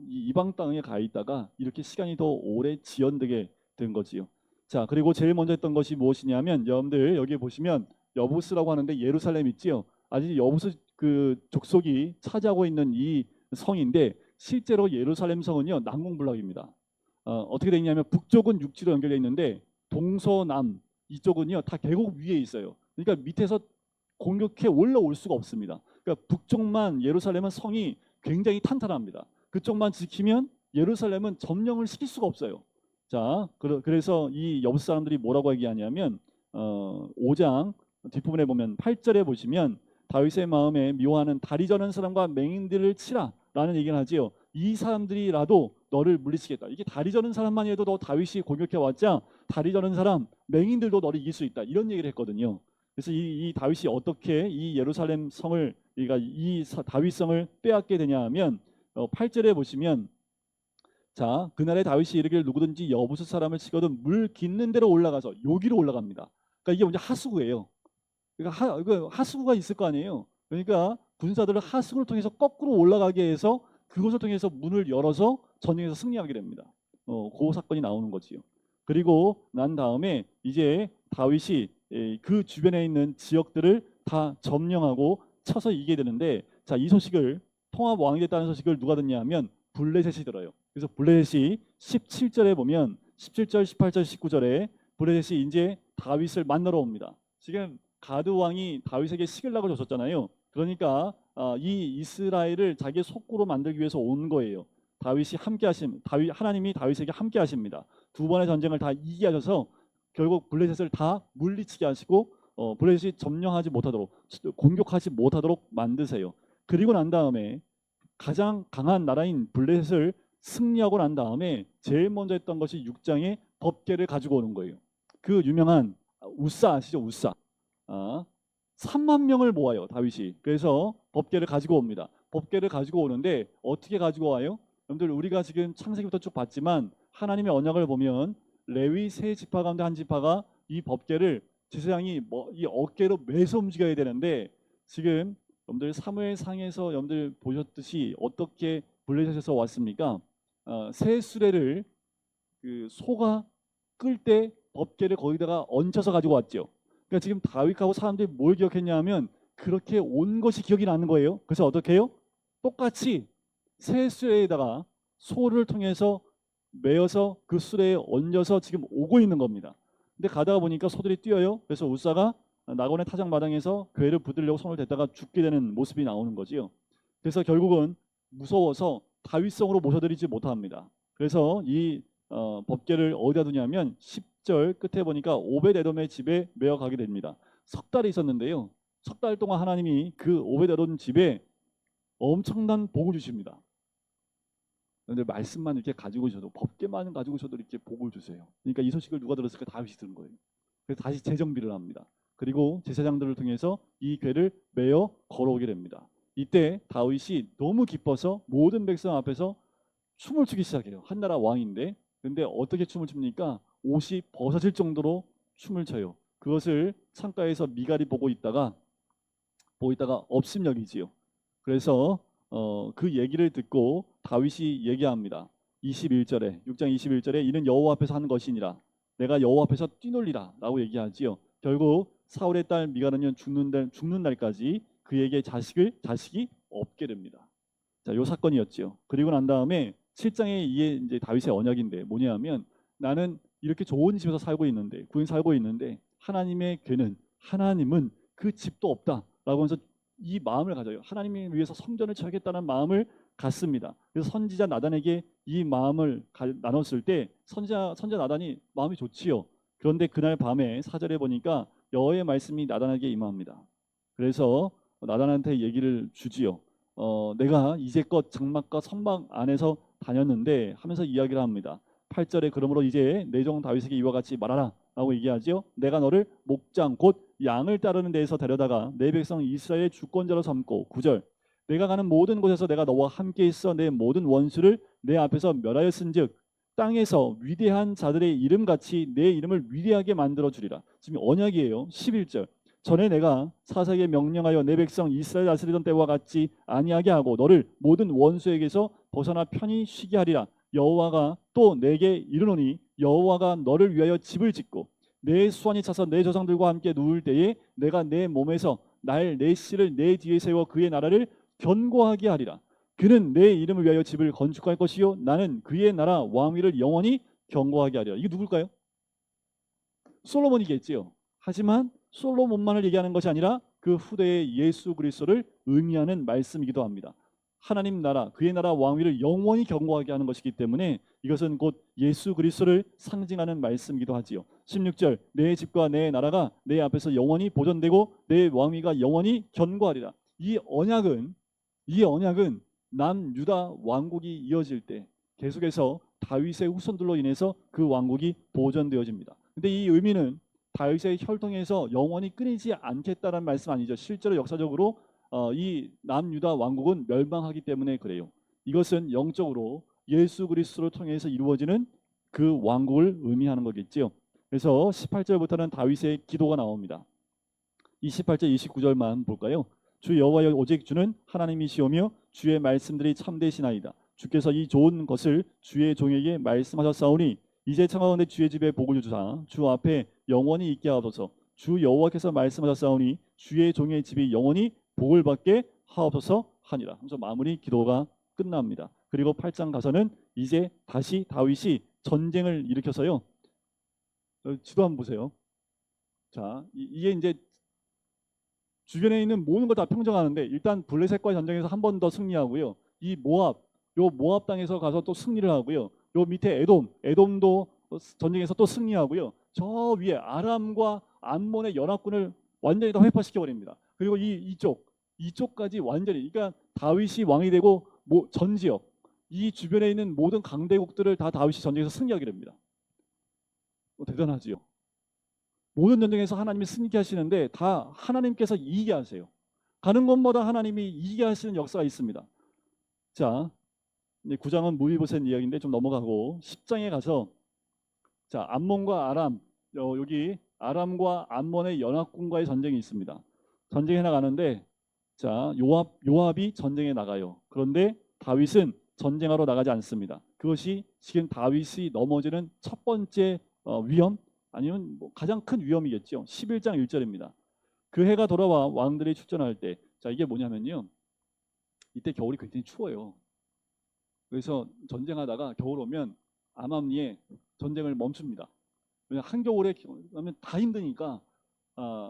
A: 이 이방 땅에 가 있다가 이렇게 시간이 더 오래 지연되게 된 거지요. 자, 그리고 제일 먼저 했던 것이 무엇이냐면 여러분들 여기 보시면 여부스라고 하는데 예루살렘 있지요. 아직 여부스 그 족속이 차지하고 있는 이 성인데 실제로 예루살렘 성은요 난공불락입니다. 어떻게 되어 있냐면 북쪽은 육지로 연결되어 있는데 동서남 이쪽은요 다 계곡 위에 있어요. 그러니까 밑에서 공격해 올라올 수가 없습니다. 그러니까 북쪽만 예루살렘은 성이 굉장히 탄탄합니다. 그쪽만 지키면 예루살렘은 점령을 시킬 수가 없어요. 자, 그래서 이 여부 사람들이 뭐라고 얘기하냐면 5장 뒷부분에 보면 8절에 보시면 다윗의 마음에 미워하는 다리 저는 사람과 맹인들을 치라 라는 얘기를 하지요. 이 사람들이라도 너를 물리치겠다. 이게 다리 저는 사람만 해도 너 다윗이 공격해 왔자 다리 저는 사람 맹인들도 너를 이길 수 있다 이런 얘기를 했거든요. 그래서 이 다윗이 어떻게 이 예루살렘 성을 그러니까 다윗 성을 빼앗게 되냐 하면 8절에 보시면 자, 그날에 다윗이 이르기를 누구든지 여부수 사람을 치거든 물 깊는 데로 올라가서 여기로 올라갑니다. 그러니까 이게 먼저 하수구예요. 그러니까 하수구가 있을 거 아니에요. 그러니까 군사들을 하수구를 통해서 거꾸로 올라가게 해서 그것을 통해서 문을 열어서 전쟁에서 승리하게 됩니다. 그 사건이 나오는 거지요. 그리고 난 다음에 이제 다윗이 그 주변에 있는 지역들을 다 점령하고 쳐서 이기게 되는데 자, 이 소식을 통합 왕이 됐다는 소식을 누가 듣냐면 블레셋이 들어요. 그래서 블레셋이 17절에 보면 17절, 18절, 19절에 블레셋이 이제 다윗을 만나러 옵니다. 지금 가드 왕이 다윗에게 시글락을 줬었잖아요. 그러니까 이 이스라엘을 자기의 속구로 만들기 위해서 온 거예요. 다윗이 하나님이 다윗에게 함께 하십니다. 두 번의 전쟁을 다 이기게 하셔서 결국 블레셋을 다 물리치게 하시고 블레셋이 점령하지 못하도록 공격하지 못하도록 만드세요. 그리고 난 다음에 가장 강한 나라인 블레셋을 승리하고 난 다음에 제일 먼저 했던 것이 6장의 법궤를 가지고 오는 거예요. 그 유명한 우사 아시죠? 우사. 3만 명을 모아요 다윗이. 그래서 법궤를 가지고 옵니다. 법궤를 가지고 오는데 어떻게 가지고 와요? 여러분들 우리가 지금 창세기부터 쭉 봤지만 하나님의 언약을 보면 레위 세 지파 가운데 한 지파가 이 법궤를 제사장이 이 어깨로 매서 움직여야 되는데 지금 여러분들 사무엘상에서 여러분들 보셨듯이 어떻게 블레셋에서 왔습니까? 새 수레를 그 소가 끌 때 법궤를 거기다가 얹혀서 가지고 왔죠. 그러니까 지금 다윗하고 사람들이 뭘 기억했냐면 그렇게 온 것이 기억이 나는 거예요. 그래서 어떻게 해요? 똑같이 새 수레에다가 소를 통해서 매어서 그 수레에 얹어서 지금 오고 있는 겁니다. 근데 가다가 보니까 소들이 뛰어요. 그래서 우사가 나곤의 타작 마당에서 궤를 붙들려고 손을 댔다가 죽게 되는 모습이 나오는 거지요. 그래서 결국은 무서워서 다윗성으로 모셔드리지 못합니다. 그래서 이 법궤를 어디다 두냐면 10절 끝에 보니까 오벳에돔의 집에 메어 가게 됩니다. 석 달이 있었는데요. 석 달 동안 하나님이 그 오벳에돔 집에 엄청난 복을 주십니다. 그런데 말씀만 이렇게 가지고 오셔도 법궤만 가지고 오셔도 이렇게 복을 주세요. 그러니까 이 소식을 누가 들었을까? 다윗이 들은 거예요. 그래서 다시 재정비를 합니다. 그리고 제사장들을 통해서 이 궤를 메어 걸어오게 됩니다. 이때 다윗이 너무 기뻐서 모든 백성 앞에서 춤을 추기 시작해요. 한나라 왕인데. 근데 어떻게 춤을 춥니까? 옷이 벗어질 정도로 춤을 춰요. 그것을 창가에서 미갈이 보고 있다가 업심여기지요. 그래서 그 얘기를 듣고 다윗이 얘기합니다. 21절에 6장 21절에 이는 여호와 앞에서 한 것이니라. 내가 여호와 앞에서 뛰놀리라 라고 얘기하지요. 결국 사울의 딸 미갈은요 죽는 날까지 그에게 자식이 없게 됩니다. 자, 요 사건이었죠. 그리고 난 다음에 7장에 이게 이제 다윗의 언약인데 뭐냐면 나는 이렇게 좋은 집에서 살고 있는데 구인 살고 있는데 하나님은 그 집도 없다라고 하면서 이 마음을 가져요. 하나님을 위해서 성전을 쳐야겠다는 마음을 갖습니다. 그래서 선지자 나단에게 이 마음을 나눴을 때 선지자 나단이 마음이 좋지요. 그런데 그날 밤에 4절에 보니까 여호와의 말씀이 나단에게 임합니다. 그래서 나단한테 얘기를 주지요. 내가 이제껏 장막과 선막 안에서 다녔는데 하면서 이야기를 합니다. 8절에 그러므로 이제 내 종 다윗에게 이와 같이 말하라 라고 얘기하지요. 내가 너를 목장 곧 양을 따르는 데에서 데려다가 내 백성 이스라엘의 주권자로 삼고 9절 내가 가는 모든 곳에서 내가 너와 함께 있어 내 모든 원수를 내 앞에서 멸하였은즉 땅에서 위대한 자들의 이름같이 내 이름을 위대하게 만들어 주리라. 지금 언약이에요. 11절 전에 내가 사사에게 명령하여 내 백성 이스라엘 다스리던 때와 같이 아니하게 하고 너를 모든 원수에게서 벗어나 편히 쉬게 하리라. 여호와가 또 내게 이르노니 여호와가 너를 위하여 집을 짓고 내 수완이 차서 내 조상들과 함께 누울 때에 내가 내 몸에서 내 씨를 내 뒤에 세워 그의 나라를 견고하게 하리라. 그는 내 이름을 위하여 집을 건축할 것이요 나는 그의 나라 왕위를 영원히 견고하게 하리라. 이게 누굴까요? 솔로몬이겠지요. 하지만 솔로몬만을 얘기하는 것이 아니라 그 후대의 예수 그리스도를 의미하는 말씀이기도 합니다. 하나님 나라, 그의 나라 왕위를 영원히 견고하게 하는 것이기 때문에 이것은 곧 예수 그리스도를 상징하는 말씀이기도 하지요. 16절 내 집과 내 나라가 내 앞에서 영원히 보존되고 내 왕위가 영원히 견고하리라. 이 언약은 남유다 왕국이 이어질 때 계속해서 다윗의 후손들로 인해서 그 왕국이 보존되어집니다. 근데 이 의미는 다윗의 혈통에서 영원히 끊이지 않겠다는 말씀 아니죠. 실제로 역사적으로 이 남유다 왕국은 멸망하기 때문에 그래요. 이것은 영적으로 예수 그리스도를 통해서 이루어지는 그 왕국을 의미하는 거겠지요. 그래서 18절부터는 다윗의 기도가 나옵니다. 28절 29절만 볼까요? 주 여호와여 오직 주는 하나님이시오며 주의 말씀들이 참되시나이다. 주께서 이 좋은 것을 주의 종에게 말씀하셨사오니 이제 청하건대 주의 집에 복을 주사 주 앞에 영원히 있게 하옵소서. 주 여호와께서 말씀하셨사오니 주의 종의 집이 영원히 복을 받게 하옵소서 하니라. 그래서 마무리 기도가 끝납니다. 그리고 8장 가서는 이제 다시 다윗이 전쟁을 일으켜서요. 지도 한번 보세요. 자, 이게 이제 주변에 있는 모든 걸 다 평정하는데 일단 블레셋과의 전쟁에서 한 번 더 승리하고요. 이 모압 땅에서 가서 또 승리를 하고요. 요 밑에 에돔도 전쟁에서 또 승리하고요. 저 위에 아람과 암몬의 연합군을 완전히 다 회파시켜 버립니다. 그리고 이쪽까지 완전히 그러니까 다윗이 왕이 되고 전 지역 이 주변에 있는 모든 강대국들을 다 다윗이 전쟁에서 승리하게 됩니다. 대단하지요. 모든 전쟁에서 하나님이 승리케 하시는데 다 하나님께서 이기게 하세요. 가는 곳마다 하나님이 이기게 하시는 역사가 있습니다. 자, 이제 9장은 무비보셋 이야기인데 좀 넘어가고 10장에 가서 자 암몬과 아람 여기 아람과 암몬의 연합군과의 전쟁이 있습니다. 전쟁에 나가는데 자 요압이 전쟁에 나가요. 그런데 다윗은 전쟁하러 나가지 않습니다. 그것이 지금 다윗이 넘어지는 첫 번째 위험 아니면 가장 큰 위험이겠죠. 11장 1절입니다. 그 해가 돌아와 왕들이 출전할 때 자 이게 뭐냐면요. 이때 겨울이 굉장히 추워요. 그래서 전쟁하다가 겨울 오면 암암리에 전쟁을 멈춥니다. 왜냐하면 한겨울에 하면 다 힘드니까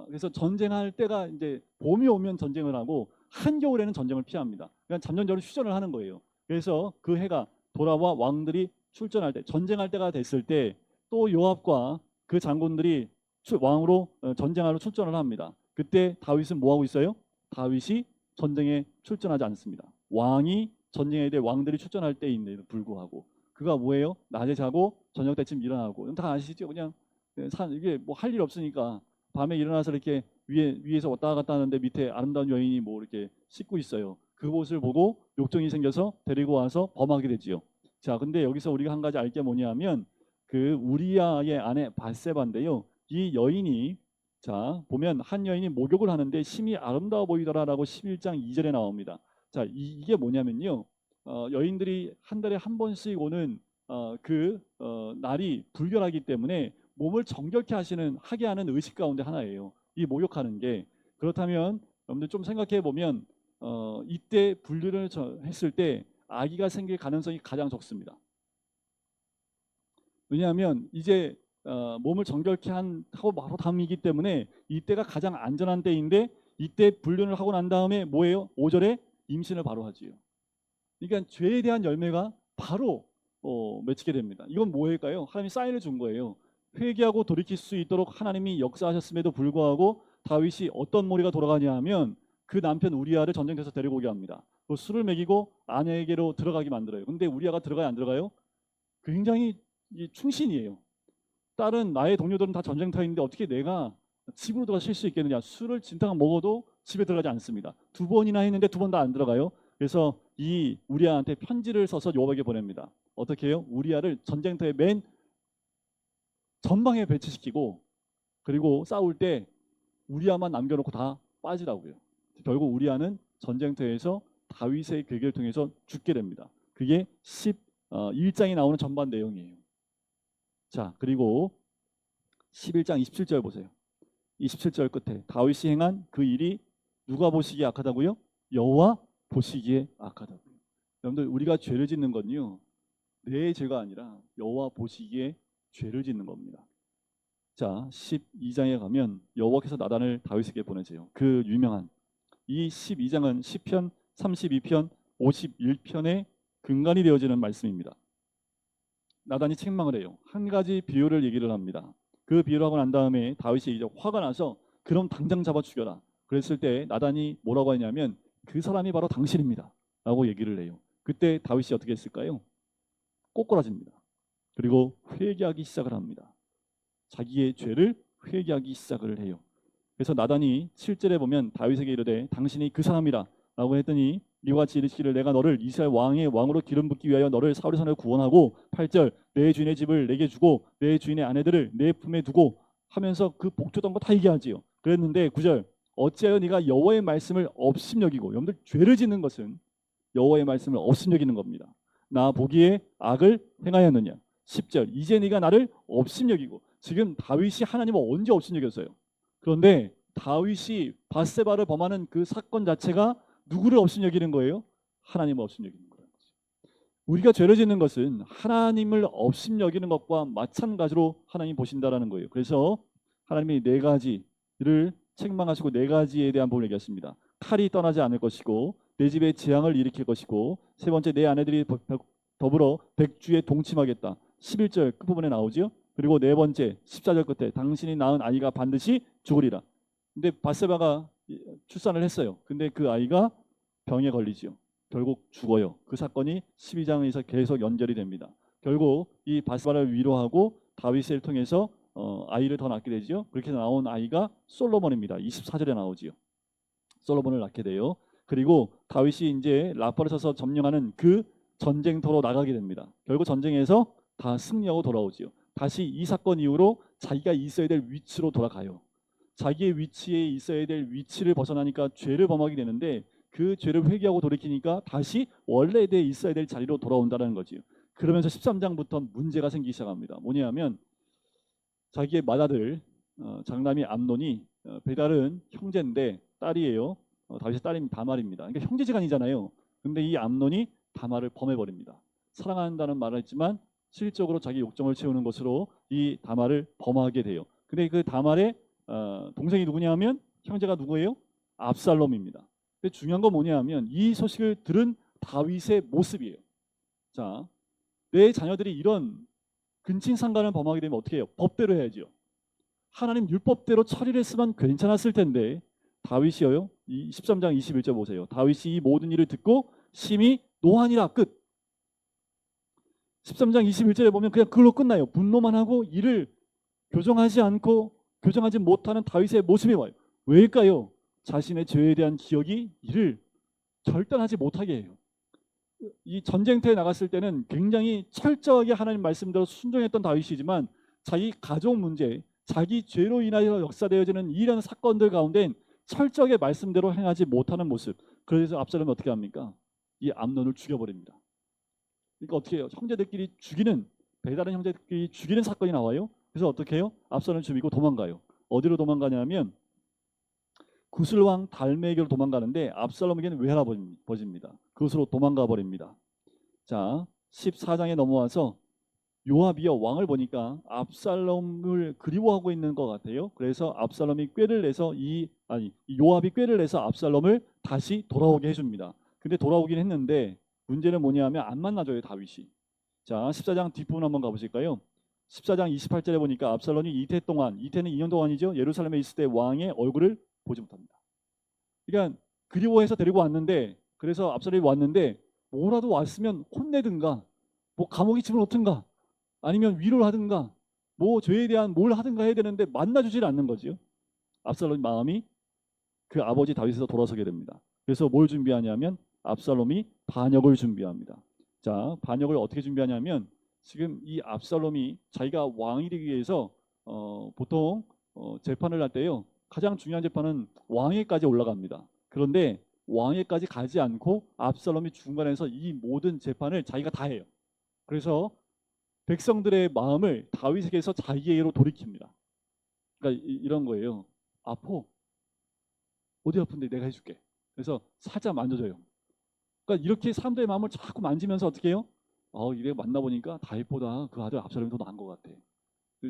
A: 그래서 전쟁할 때가 이제 봄이 오면 전쟁을 하고 한겨울에는 전쟁을 피합니다. 그냥 잠정적으로 휴전을 하는 거예요. 그래서 그 해가 돌아와 왕들이 출전할 때 전쟁할 때가 됐을 때 또 요압과 그 장군들이 왕으로 전쟁하러 출전을 합니다. 그때 다윗은 뭐 하고 있어요? 다윗이 전쟁에 출전하지 않습니다. 왕이 전쟁에 대해 왕들이 출전할 때인데도 불구하고 그가 뭐예요? 낮에 자고 저녁 때쯤 일어나고 다 아시죠? 그냥 이게 뭐 할 일 없으니까 밤에 일어나서 이렇게 위에서 왔다 갔다 하는데 밑에 아름다운 여인이 뭐 이렇게 씻고 있어요. 그곳을 보고 욕정이 생겨서 데리고 와서 범하게 되지요. 자, 근데 여기서 우리가 한 가지 알 게 뭐냐면 그 우리아의 아내 밧세바인데요. 이 여인이 자 보면 한 여인이 목욕을 하는데 심히 아름다워 보이더라라고 11장 2절에 나옵니다. 자 이게 뭐냐면요. 여인들이 한 달에 한 번씩 오는 날이 불결하기 때문에 몸을 정결케 하게 하는 의식 가운데 하나예요. 이 모욕하는 게. 그렇다면 여러분들 좀 생각해 보면 이때 분류를 했을 때 아기가 생길 가능성이 가장 적습니다. 왜냐하면 이제 몸을 정결케 하고 바로 다음이기 때문에 이때가 가장 안전한 때인데 이때 분류를 하고 난 다음에 뭐예요? 5절에 임신을 바로 하지요. 그러니까 죄에 대한 열매가 바로 맺히게 됩니다. 이건 뭐일까요? 하나님이 사인을 준 거예요. 회개하고 돌이킬 수 있도록 하나님이 역사하셨음에도 불구하고 다윗이 어떤 머리가 돌아가냐 하면 그 남편 우리아를 전쟁터에서 데리고 오게 합니다. 그 술을 먹이고 아내에게로 들어가게 만들어요. 근데 우리아가 들어가요, 안 들어가요? 굉장히 충신이에요. 다른 나의 동료들은 다 전쟁터에 있는데 어떻게 내가 집으로 들어가 쉴 수 있겠느냐. 술을 진탕 먹어도 집에 들어가지 않습니다. 2번이나 했는데 2번 다 안 들어가요. 그래서 이 우리아한테 편지를 써서 요압에게 보냅니다. 어떻게 해요? 우리아를 전쟁터의 맨 전방에 배치시키고 그리고 싸울 때 우리아만 남겨놓고 다 빠지라고요. 결국 우리아는 전쟁터에서 다윗의 계계를 통해서 죽게 됩니다. 그게 11장에 나오는 전반 내용이에요. 자, 그리고 11장 27절 보세요. 27절 끝에 다윗이 행한 그 일이 누가 보시기에 악하다고요? 여호와 보시기에 악하다고요. 여러분들 우리가 죄를 짓는 건요, 내 죄가 아니라 여호와 보시기에 죄를 짓는 겁니다. 자, 12장에 가면 여호와께서 나단을 다윗에게 보내세요. 그 유명한 이 12장은 시편 32편 51편의 근간이 되어지는 말씀입니다. 나단이 책망을 해요. 한 가지 비유를 얘기를 합니다. 그 비유를 하고 난 다음에 다윗이 이제 화가 나서 그럼 당장 잡아 죽여라. 그랬을 때 나단이 뭐라고 하냐면 그 사람이 바로 당신입니다 라고 얘기를 해요. 그때 다윗이 어떻게 했을까요? 꼬꾸라집니다. 그리고 회개하기 시작을 합니다. 자기의 죄를 회개하기 시작을 해요. 그래서 나단이 7절에 보면 다윗에게 이르되 당신이 그 사람이라 라고 했더니 이와 같이 이르시기를 내가 너를 이스라엘 왕의 왕으로 기름 붓기 위하여 너를 사울의 손에 구원하고 8절 내 주인의 집을 내게 주고 내 주인의 아내들을 내 품에 두고 하면서 그 복주던 거 다 얘기하지요. 그랬는데 9절 어찌하여 네가 여호와의 말씀을 업심여기고, 여러분들 죄를 짓는 것은 여호와의 말씀을 업심여기는 겁니다. 나 보기에 악을 행하였느냐. 10절 이제 네가 나를 업심여기고. 지금 다윗이 하나님을 언제 업심여겼어요? 그런데 다윗이 밧세바를 범하는 그 사건 자체가 누구를 업신여기는 거예요? 하나님을 업신여기는 거예요. 우리가 죄를 짓는 것은 하나님을 업신여기는 것과 마찬가지로 하나님 보신다라는 거예요. 그래서 하나님이 네 가지를 책망하시고 네 가지에 대한 부분을 얘기했습니다. 칼이 떠나지 않을 것이고 내 집에 재앙을 일으킬 것이고 세 번째 내 아내들이 더불어 백주에 동침하겠다. 11절 끝부분에 나오죠. 그리고 네 번째 14절 끝에 당신이 낳은 아이가 반드시 죽으리라. 근데 밧세바가 출산을 했어요. 근데 그 아이가 병에 걸리지요. 결국 죽어요. 그 사건이 12장에서 계속 연결이 됩니다. 결국 이 밧세바를 위로하고 다윗을 통해서 아이를 더 낳게 되죠. 그렇게 나온 아이가 솔로몬입니다. 24절에 나오지요. 솔로몬을 낳게 돼요. 그리고 다윗이 이제 라파를 쳐서 점령하는 그 전쟁터로 나가게 됩니다. 결국 전쟁에서 다 승리하고 돌아오지요. 다시 이 사건 이후로 자기가 있어야 될 위치로 돌아가요. 자기의 위치에 있어야 될 위치를 벗어나니까 죄를 범하게 되는데 그 죄를 회개하고 돌이키니까 다시 원래에 있어야 될 자리로 돌아온다는 거지요. 그러면서 13장부터 문제가 생기기 시작합니다. 뭐냐면 자기의 맏아들 장남이 암논이 배달은 형제인데 딸이에요. 다윗의 딸인 다말입니다. 그러니까 형제지간이잖아요. 근데 이 암논이 다말을 범해버립니다. 사랑한다는 말을 했지만 실질적으로 자기 욕정을 채우는 것으로 이 다말을 범하게 돼요. 근데 그 다말의 동생이 누구냐면 형제가 누구예요? 압살롬입니다. 근데 중요한 건 뭐냐면 이 소식을 들은 다윗의 모습이에요. 자, 내 자녀들이 이런 근친상간을 범하게 되면 어떻게 해요? 법대로 해야죠. 하나님 율법대로 처리를 했으면 괜찮았을 텐데 다윗이요. 이 13장 21절 보세요. 다윗이 이 모든 일을 듣고 심히 노하니라 끝. 13장 21절에 보면 그냥 그걸로 끝나요. 분노만 하고 일을 교정하지 않고 교정하지 못하는 다윗의 모습이 와요. 왜일까요? 자신의 죄에 대한 기억이 이를 절단하지 못하게 해요. 이 전쟁터에 나갔을 때는 굉장히 철저하게 하나님 말씀대로 순종했던 다윗이지만 자기 가족 문제, 자기 죄로 인하여 역사되어지는 이런 사건들 가운데 철저하게 말씀대로 행하지 못하는 모습. 그래서 압살롬이 어떻게 합니까? 이 암논을 죽여버립니다. 그러니까 어떻게 해요? 형제들끼리 죽이는, 배다른 형제들끼리 죽이는 사건이 나와요. 그래서 어떻게 해요? 압살롬을 죽이고 도망가요. 어디로 도망가냐면 구슬왕 달메에게로 도망가는데 압살롬에게는 외할아버지입니다. 그것으로 도망가 버립니다. 자, 14장에 넘어와서 요압이요 왕을 보니까 압살롬을 그리워하고 있는 것 같아요. 그래서 압살롬이 꾀를 내서 요압이 꾀를 내서 압살롬을 다시 돌아오게 해줍니다. 근데 돌아오긴 했는데 문제는 뭐냐면 안 만나줘요 다윗이. 자, 14장 뒷부분 한번 가보실까요? 14장 28절에 보니까 압살롬이 이태 동안, 이태는 2년 동안이죠, 예루살렘에 있을 때 왕의 얼굴을 보지 못합니다. 그러니까 그리워해서 데리고 왔는데, 그래서 압살롬이 왔는데 뭐라도 왔으면 혼내든가 뭐 감옥에 집어넣든가 아니면 위로를 하든가 뭐 죄에 대한 뭘 하든가 해야 되는데 만나주질 않는 거지요. 압살롬 마음이 그 아버지 다윗에서 돌아서게 됩니다. 그래서 뭘 준비하냐면 압살롬이 반역을 준비합니다. 자, 반역을 어떻게 준비하냐면 지금 이 압살롬이 자기가 왕이 되기 위해서 보통 재판을 할 때요, 가장 중요한 재판은 왕위까지 올라갑니다. 그런데 왕위까지 가지 않고 압살롬이 중간에서 이 모든 재판을 자기가 다 해요. 그래서 백성들의 마음을 다윗에게서 자기에게로 돌이킵니다. 그러니까 이런 거예요. 아파. 어디 아픈데 내가 해줄게. 그래서 살짝 만져줘요. 그러니까 이렇게 사람들의 마음을 자꾸 만지면서 어떻게 해요? 이래 만나보니까 다윗보다 그 아들 압살롬이 더 나은 것 같아.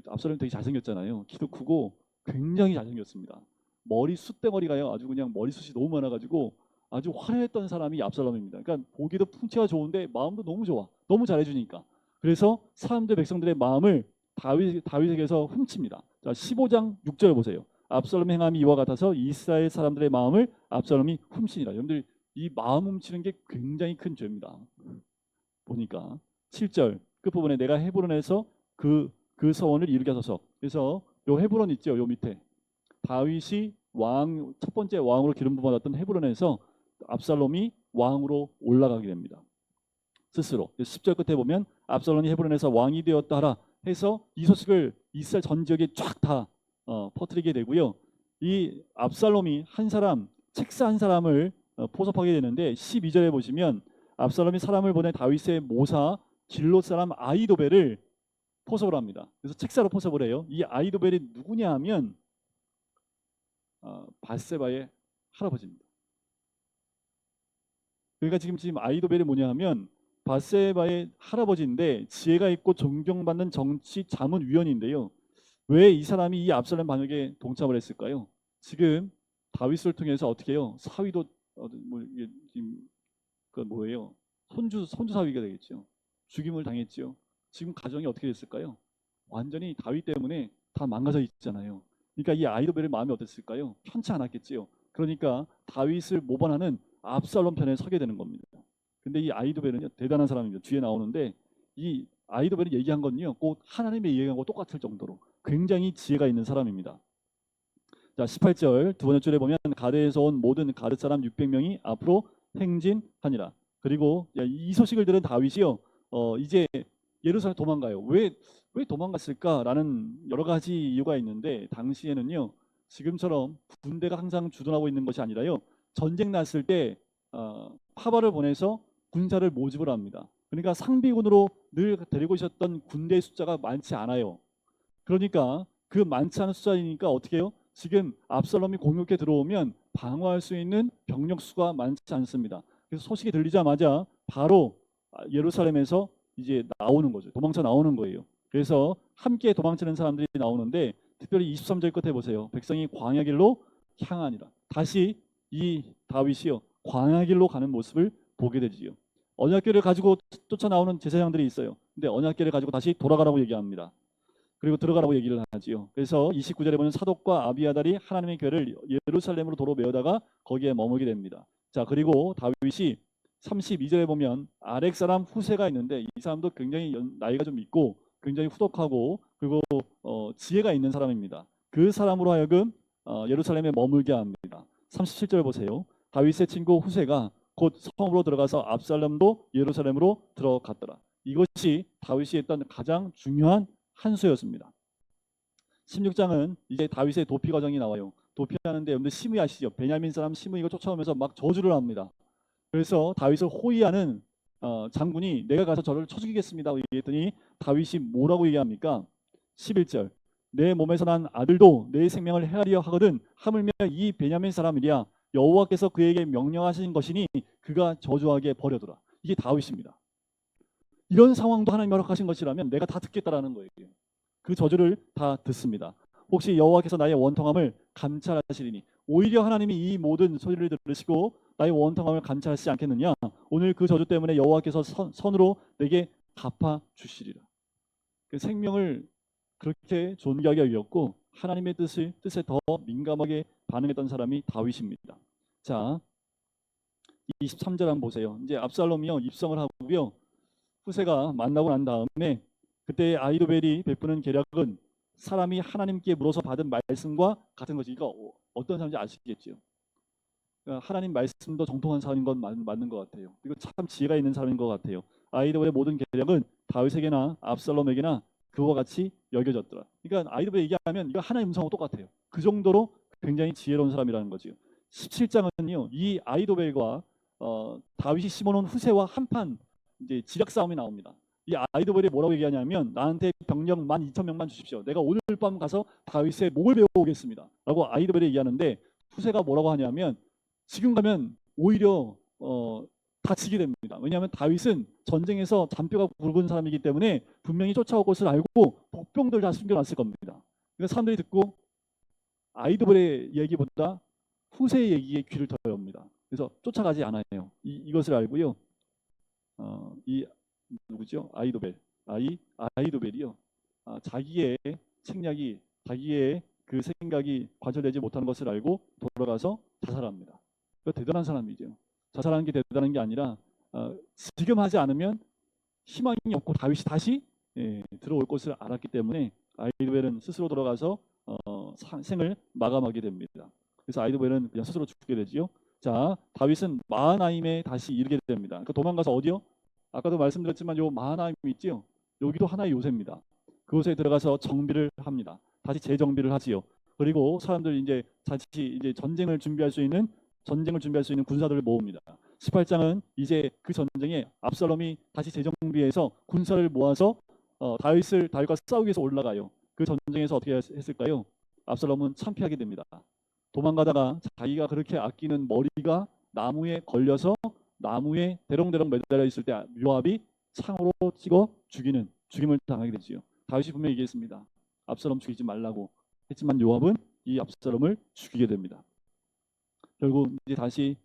A: 압살롬이 되게 잘생겼잖아요. 키도 크고 굉장히 잘생겼습니다. 머리 숱대머리가요, 아주 그냥 머리숱이 너무 많아가지고 아주 화려했던 사람이 압살롬입니다. 그러니까 보기도 풍채가 좋은데 마음도 너무 좋아. 너무 잘해주니까. 그래서 사람들 백성들의 마음을 다윗에게서 훔칩니다. 자, 15장 6절 보세요. 압살롬의 행함이 이와 같아서 이스라엘 사람들의 마음을 압살롬이 훔치니라. 여러분들 이 마음 훔치는 게 굉장히 큰 죄입니다. 보니까 7절 끝부분에 내가 헤브론에서 그 서원을 이루게 하소서. 그래서 요 헤브론 있죠, 요 밑에 다윗이 첫 번째 왕으로 기름 부음 받았던 헤브론에서 압살롬이 왕으로 올라가게 됩니다. 스스로. 10절 끝에 보면 압살롬이 헤브론에서 왕이 되었다 하라 해서 이 소식을 이스라엘 전 지역에 쫙 다 퍼뜨리게 되고요. 이 압살롬이 책사 한 사람을 포섭하게 되는데 12절에 보시면 압살롬이 사람을 보내 다윗의 모사 길롯 사람 아히도벨을 포섭을 합니다. 그래서 책사로 포섭을 해요. 이 아히도벨이 누구냐 하면 밧세바의 할아버지입니다. 그러니까 지금 아히도벨이 뭐냐 하면 밧세바의 할아버지인데 지혜가 있고 존경받는 정치 자문위원인데요. 왜 이 사람이 이 압살롬 반역에 동참을 했을까요? 지금 다윗을 통해서 어떻게 해요? 사위도 이게 지금 그 뭐예요? 손주 사위가 되겠죠. 죽임을 당했죠. 지금 가정이 어떻게 됐을까요? 완전히 다윗 때문에 다 망가져 있잖아요. 그러니까 이 아히도벨의 마음이 어땠을까요? 편치 않았겠지요. 그러니까 다윗을 모반하는 압살롬 편에 서게 되는 겁니다. 근데 이 아히도벨은요, 대단한 사람입니다. 뒤에 나오는데 이 아히도벨이 얘기한 건요, 꼭 하나님의 얘기한 거 똑같을 정도로 굉장히 지혜가 있는 사람입니다. 자, 18절 두 번째 줄에 보면 가드에서 온 모든 가드 사람 600명이 앞으로 행진하니라. 그리고 이 소식을 들은 다윗이요, 이제 예루살렘 도망가요. 왜 도망갔을까라는 여러 가지 이유가 있는데, 당시에는요, 지금처럼 군대가 항상 주둔하고 있는 것이 아니라요, 전쟁 났을 때 파벌을 보내서 군사를 모집을 합니다. 그러니까 상비군으로 늘 데리고 있었던 군대의 숫자가 많지 않아요. 그러니까 그 많지 않은 숫자이니까 어떻게 해요? 지금 압살롬이 공격해 들어오면 방어할 수 있는 병력 수가 많지 않습니다. 그래서 소식이 들리자마자 바로 예루살렘에서 이제 나오는 거죠. 도망쳐 나오는 거예요. 그래서 함께 도망치는 사람들이 나오는데, 특별히 23절 끝에 보세요. 백성이 광야 길로 향하니라. 다시 이 다윗이요, 광야 길로 가는 모습을 보게 되지요. 언약궤를 가지고 쫓아 나오는 제사장들이 있어요. 근데 언약궤를 가지고 다시 돌아가라고 얘기합니다. 그리고 들어가라고 얘기를 하지요. 그래서 29절에 보면 사독과 아비아달이 하나님의 궤를 예루살렘으로 도로 메어다가 거기에 머물게 됩니다. 자, 그리고 다윗이 32절에 보면 아렉 사람 후세가 있는데, 이 사람도 굉장히 나이가 좀 있고 굉장히 후덕하고 그리고 지혜가 있는 사람입니다. 그 사람으로 하여금 예루살렘에 머물게 합니다. 37절 보세요. 다윗의 친구 후세가 곧 성으로 들어가서 압살롬도 예루살렘으로 들어갔더라. 이것이 다윗이 했던 가장 중요한 한 수였습니다. 16장은 이제 다윗의 도피 과정이 나와요. 도피하는데 여러분들 시므이 아시죠? 베냐민 사람 시므이가 쫓아오면서 막 저주를 합니다. 그래서 다윗을 호위하는 장군이 내가 가서 저를 쳐 죽이겠습니다 얘기했더니 다윗이 뭐라고 얘기합니까? 11절 내 몸에서 난 아들도 내 생명을 헤아리려 하거든 하물며 이 베냐민 사람이랴 여호와께서 그에게 명령하신 것이니 그가 저주하게 버려두라. 이게 다윗입니다. 이런 상황도 하나님 허락하신 것이라면 내가 다 듣겠다라는 거예요. 그 저주를 다 듣습니다. 혹시 여호와께서 나의 원통함을 감찰하시리니, 오히려 하나님이 이 모든 소리를 들으시고 나의 원통함을 감찰하시지 않겠느냐. 오늘 그 저주 때문에 여호와께서 선으로 내게 갚아 주시리라. 그 생명을 그렇게 존귀하게 여겼고 하나님의 뜻에 더 민감하게 반응했던 사람이 다윗입니다. 자, 23절 한번 보세요. 이제 압살롬이요 입성을 하고요, 후세가 만나고 난 다음에 그때 아히도벨이 베푸는 계략은 사람이 하나님께 물어서 받은 말씀과 같은 것이, 이거 어떤 사람인지 아시겠죠? 그러니까 하나님 말씀도 정통한 사람인 건 맞는 것 같아요. 그리고 참 지혜가 있는 사람인 것 같아요. 아히도벨의 모든 계략은 다윗에게나 압살롬에게나 그와 같이 여겨졌더라. 그러니까 아히도벨 얘기하면 이거 하나님 음성하고 똑같아요. 그 정도로 굉장히 지혜로운 사람이라는 거죠. 17장은요 이 아히도벨과 다윗이 심어놓은 후세와 한판 이제 지략 싸움이 나옵니다. 이 아히도벨이 뭐라고 얘기하냐면, 나한테 병력 12,000명만 주십시오. 내가 오늘 밤 가서 다윗의 목을 베어 오겠습니다. 라고 아히도벨이 얘기하는데, 후세가 뭐라고 하냐면, 지금 가면 오히려 다치게 됩니다. 왜냐하면 다윗은 전쟁에서 잔뼈가 굵은 사람이기 때문에 분명히 쫓아올 것을 알고 복병들 다 숨겨놨을 겁니다. 그래서 사람들이 듣고 아히도벨의 얘기보다 후세의 얘기에 귀를 더 엽니다. 그래서 쫓아가지 않아요. 이것을 알고요. 이 누구죠? 아히도벨이요. 자기의 책략이, 자기의 그 생각이 관철되지 못하는 것을 알고 돌아가서 자살합니다. 그 대단한 사람이죠. 자살하는 게 대단한 게 아니라 지금 하지 않으면 희망이 없고 다윗이 다시 들어올 것을 알았기 때문에 아히도벨은 스스로 돌아가서 생을 마감하게 됩니다. 그래서 아히도벨은 그냥 스스로 죽게 되지요. 자, 다윗은 마하나임에 다시 이르게 됩니다. 그러니까 도망가서 어디요? 아까도 말씀드렸지만 요 마하나임 있지요. 여기도 하나의 요새입니다. 그곳에 들어가서 정비를 합니다. 다시 재정비를 하지요. 그리고 사람들 이제 이제 전쟁을 준비할 수 있는 군사들을 모읍니다. 18장은 이제 그 전쟁에 압살롬이 다시 재정비해서 군사를 모아서 다윗과 싸우기 위해서 올라가요. 그 전쟁에서 어떻게 했을까요? 압살롬은 참패하게 됩니다. 도망가다가 자기가 그렇게 아끼는 머리가 나무에 걸려서 나무에 대롱대롱 매달려 있을 때 요압이 창으로 찍어 죽임을 당하게 되지요. 다윗이 분명히 얘기했습니다. 압살롬 죽이지 말라고 했지만 요압은 이 압살롬을 죽이게 됩니다. 결국 이제 다시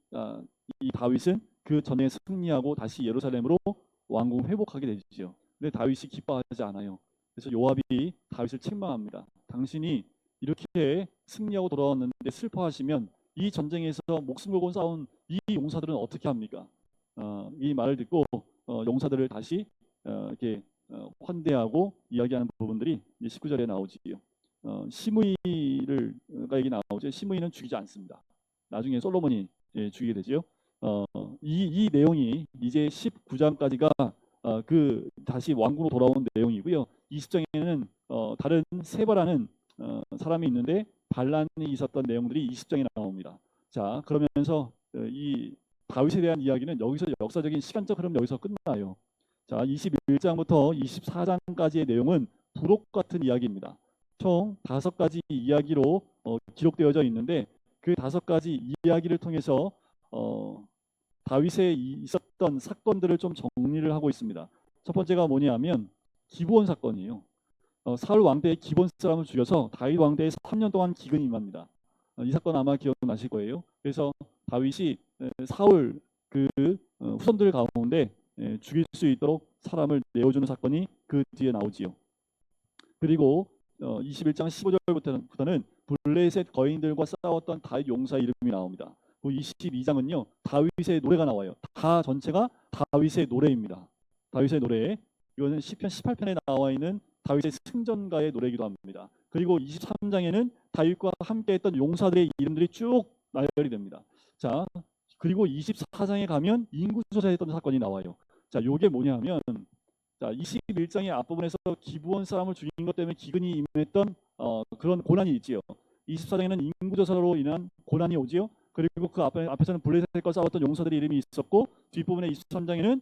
A: 이 다윗은 그 전에 승리하고 다시 예루살렘으로 왕궁 회복하게 되지요. 근데 다윗이 기뻐하지 않아요. 그래서 요압이 다윗을 책망합니다. 당신이 이렇게 승리하고 돌아왔는데 슬퍼하시면 이 전쟁에서 목숨 걸고 싸운 이 용사들은 어떻게 합니까? 이 말을 듣고 용사들을 다시 이렇게 환대하고 이야기하는 부분들이 이제 19절에 나오지요. 시므이가 얘기 나오죠. 시므이는 죽이지 않습니다. 나중에 솔로몬이 죽이게 되지요. 이 내용이 이제 19장까지가 그 다시 왕궁으로 돌아온 내용이고요. 20장에는 다른 세바라는 사람이 있는데 반란이 있었던 내용들이 20장에 나옵니다. 자, 그러면서 이 다윗에 대한 이야기는 여기서 역사적인 시간적 흐름 여기서 끝나요. 자, 21장부터 24장까지의 내용은 부록 같은 이야기입니다. 총 5가지 이야기로 기록되어져 있는데 그 5가지 이야기를 통해서 다윗에 있었던 사건들을 좀 정리를 하고 있습니다. 첫 번째가 뭐냐면 기브온 사건이에요. 사울 왕 때 기브온 사람을 죽여서 다윗 왕 때에 3년 동안 기근이 임합니다. 이 사건 아마 기억나실 거예요. 그래서 다윗이 사울 그 후손들 가운데 죽일 수 있도록 사람을 내어주는 사건이 그 뒤에 나오지요. 그리고 21장 15절부터는 블레셋 거인들과 싸웠던 다윗 용사 이름이 나옵니다. 22장은요 다윗의 노래가 나와요. 다 전체가 다윗의 노래입니다. 다윗의 노래, 이거는 시편 18편에 나와 있는 다윗의 승전가의 노래이기도 합니다. 그리고 23장에는 다윗과 함께했던 용사들의 이름들이 쭉 나열이 됩니다. 자, 그리고 24장에 가면 인구조사했던 사건이 나와요. 자, 요게 뭐냐면, 자, 21장의 앞부분에서 기브온 사람을 죽인 것 때문에 기근이 임했던 그런 고난이 있지요. 24장에는 인구조사로 인한 고난이 오지요. 그리고 그 앞에서는 블레셋과 싸웠던 용사들의 이름이 있었고, 뒷부분에 23장에는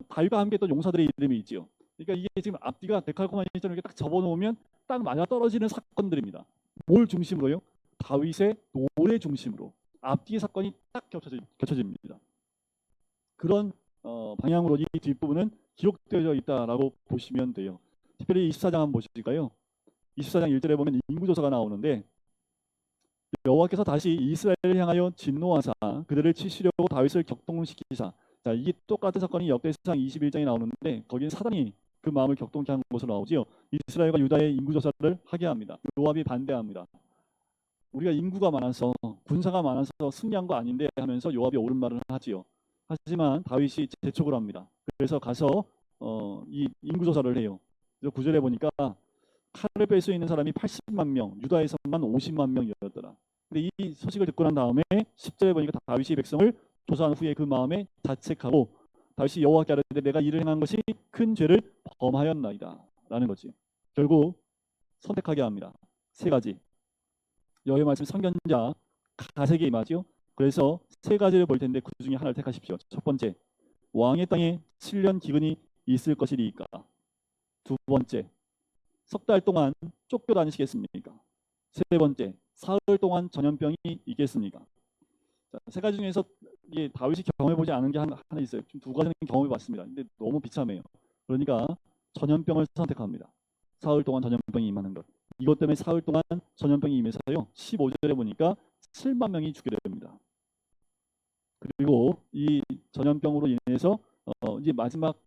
A: 다윗과 함께했던 용사들의 이름이 있지요. 그러니까 이게 지금 앞뒤가 데칼코마니처럼 이렇게 딱 접어놓으면 딱딱 맞아 떨어지는 사건들입니다. 뭘 중심으로요? 다윗의 노래 중심으로 앞뒤의 사건이 딱 겹쳐집니다. 그런 방향으로 이 뒷부분은 기록되어 있다라고 보시면 돼요. 특별히 24장 한번 보실까요? 24장 1절에 보면 인구조사가 나오는데 여호와께서 다시 이스라엘을 향하여 진노하사 그들을 치시려고 다윗을 격동시키사. 자, 이게 똑같은 사건이 역대상 21장에 나오는데 거기는 사단이 그 마음을 격동케 한 것으로 나오지요. 이스라엘과 유다의 인구조사를 하게 합니다. 요압이 반대합니다. 우리가 인구가 많아서 군사가 많아서 승리한 거 아닌데 하면서 요압이 옳은 말을 하지요. 하지만 다윗이 재촉을 합니다. 그래서 가서 이 인구조사를 해요. 그래서 9절에 보니까 칼을 뺄 수 있는 사람이 80만 명, 유다에서만 50만 명이었더라. 근데 이 소식을 듣고 난 다음에 10절에 보니까 다윗이 백성을 조사한 후에 그 마음에 자책하고 다윗이 여호와께 아뢰되 내가 이를 행한 것이 큰 죄를 범하였나이다 라는 거지. 결국 선택하게 합니다. 세 가지. 여호와의 말씀 선견자 가세게 임하지요. 그래서 세 가지를 볼 텐데 그 중에 하나를 택하십시오. 첫 번째, 왕의 땅에 7년 기근이 있을 것이리까. 두 번째, 석 달 동안 쫓겨 다니시겠습니까? 세 번째, 사흘 동안 전염병이 있겠습니까? 자, 세 가지 중에서 이게 다윗이 경험해보지 않은 게 하나 있어요. 지금 두 가지는 경험해봤습니다. 근데 너무 비참해요. 그러니까 전염병을 선택합니다. 사흘 동안 전염병이 임하는 것. 이것 때문에 사흘 동안 전염병이 임해서요. 15절에 보니까 7만 명이 죽게 됩니다. 그리고 이 전염병으로 인해서 이제 마지막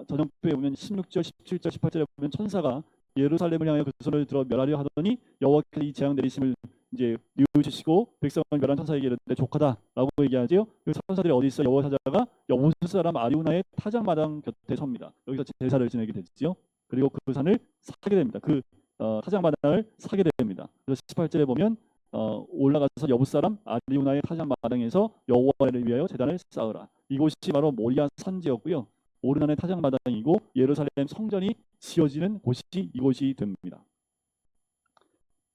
A: 전염병에 보면 16절, 17절, 18절에 보면 천사가 예루살렘을 향해 그 손을 들어 멸하려 하더니 여호와께서 이 재앙 내리심을 이제 뉘우치시고 백성을 멸한 천사에게 이르되 족하다라고 얘기하지요. 그 천사들이 어디 있어? 여호와 사자가 여부스 사람 아리우나의 타작마당 곁에 섭니다. 여기서 제사를 지내게 됐지요. 그리고 그 산을 사게 됩니다. 그 타작마당을 사게 됩니다. 그래서 18절에 보면 올라가서 여부 사람 아리우나의 타작마당에서 여호와를 위하여 제단을 쌓으라. 이곳이 바로 모리아 산지였고요. 오르난의 타작마당이고 예루살렘 성전이 지어지는 곳이 이곳이 됩니다.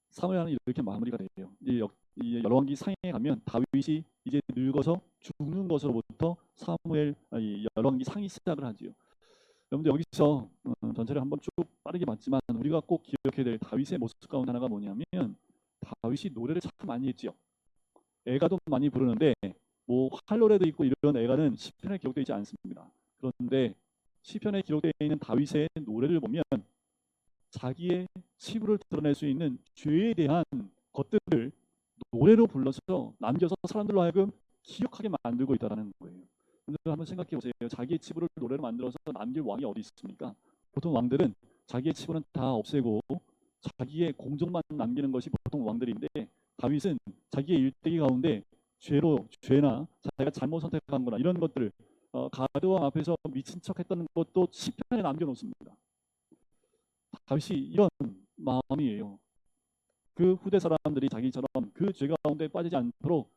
A: 사무엘하는 이렇게 마무리가 돼요. 이제 열왕기 상에 가면 다윗이 이제 늙어서 죽는 것으로부터 열왕기 상이 시작을 하지요. 여러분들 여기서 전체를 한번 쭉 빠르게 봤지만 우리가 꼭 기억해야 될 다윗의 모습 가운데 하나가 뭐냐면 다윗이 노래를 참 많이 했지요. 애가도 많이 부르는데 뭐 활노래도 있고 이런 애가는 시편에 기록되어 있지 않습니다. 그런데 시편에 기록되어 있는 다윗의 노래를 보면 자기의 치부를 드러낼 수 있는 죄에 대한 것들을 노래로 불러서 남겨서 사람들로 하여금 기억하게 만들고 있다는 거예요. 여러분들 한번 생각해 보세요. 자기의 치부를 노래로 만들어서 남길 왕이 어디 있습니까? 보통 왕들은 자기의 치부는 다 없애고 자기의 공적만 남기는 것이 보통 왕들인데 다윗은 자기의 일대기 가운데 죄나 자기가 잘못 선택한 거나 이런 것들을 가드왕 앞에서 미친 척했던 것도 시편에 남겨놓습니다. 다윗이 이런 마음이에요. 그 후대 사람들이 자기처럼 그 죄 가운데 빠지지 않도록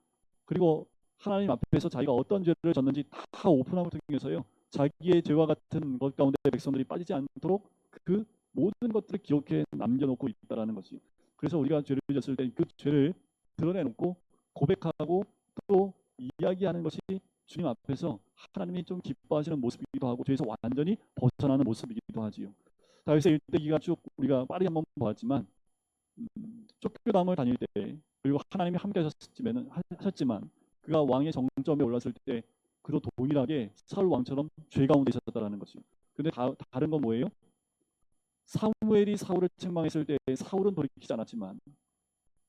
A: 그리고 하나님 앞에서 자기가 어떤 죄를 졌는지 다 오픈함을 통해서요. 자기의 죄와 같은 것 가운데 백성들이 빠지지 않도록 그 모든 것들을 기록해 남겨놓고 있다는 것이. 그래서 우리가 죄를 졌을 때 그 죄를 드러내놓고 고백하고 또 이야기하는 것이 주님 앞에서 하나님이 좀 기뻐하시는 모습이기도 하고 죄에서 완전히 벗어나는 모습이기도 하지요. 다윗의 일대기가 쭉 우리가 빠르게 한번 보았지만 쫓겨남을 다닐 때 그리고 하나님이 함께 하셨지만 그가 왕의 정점에 올랐을 때 그도 동일하게 사울 왕처럼 죄 가운데 있었다라는 것이요. 근데 다른 건 뭐예요? 사무엘이 사울을 책망했을 때 사울은 돌이키지 않았지만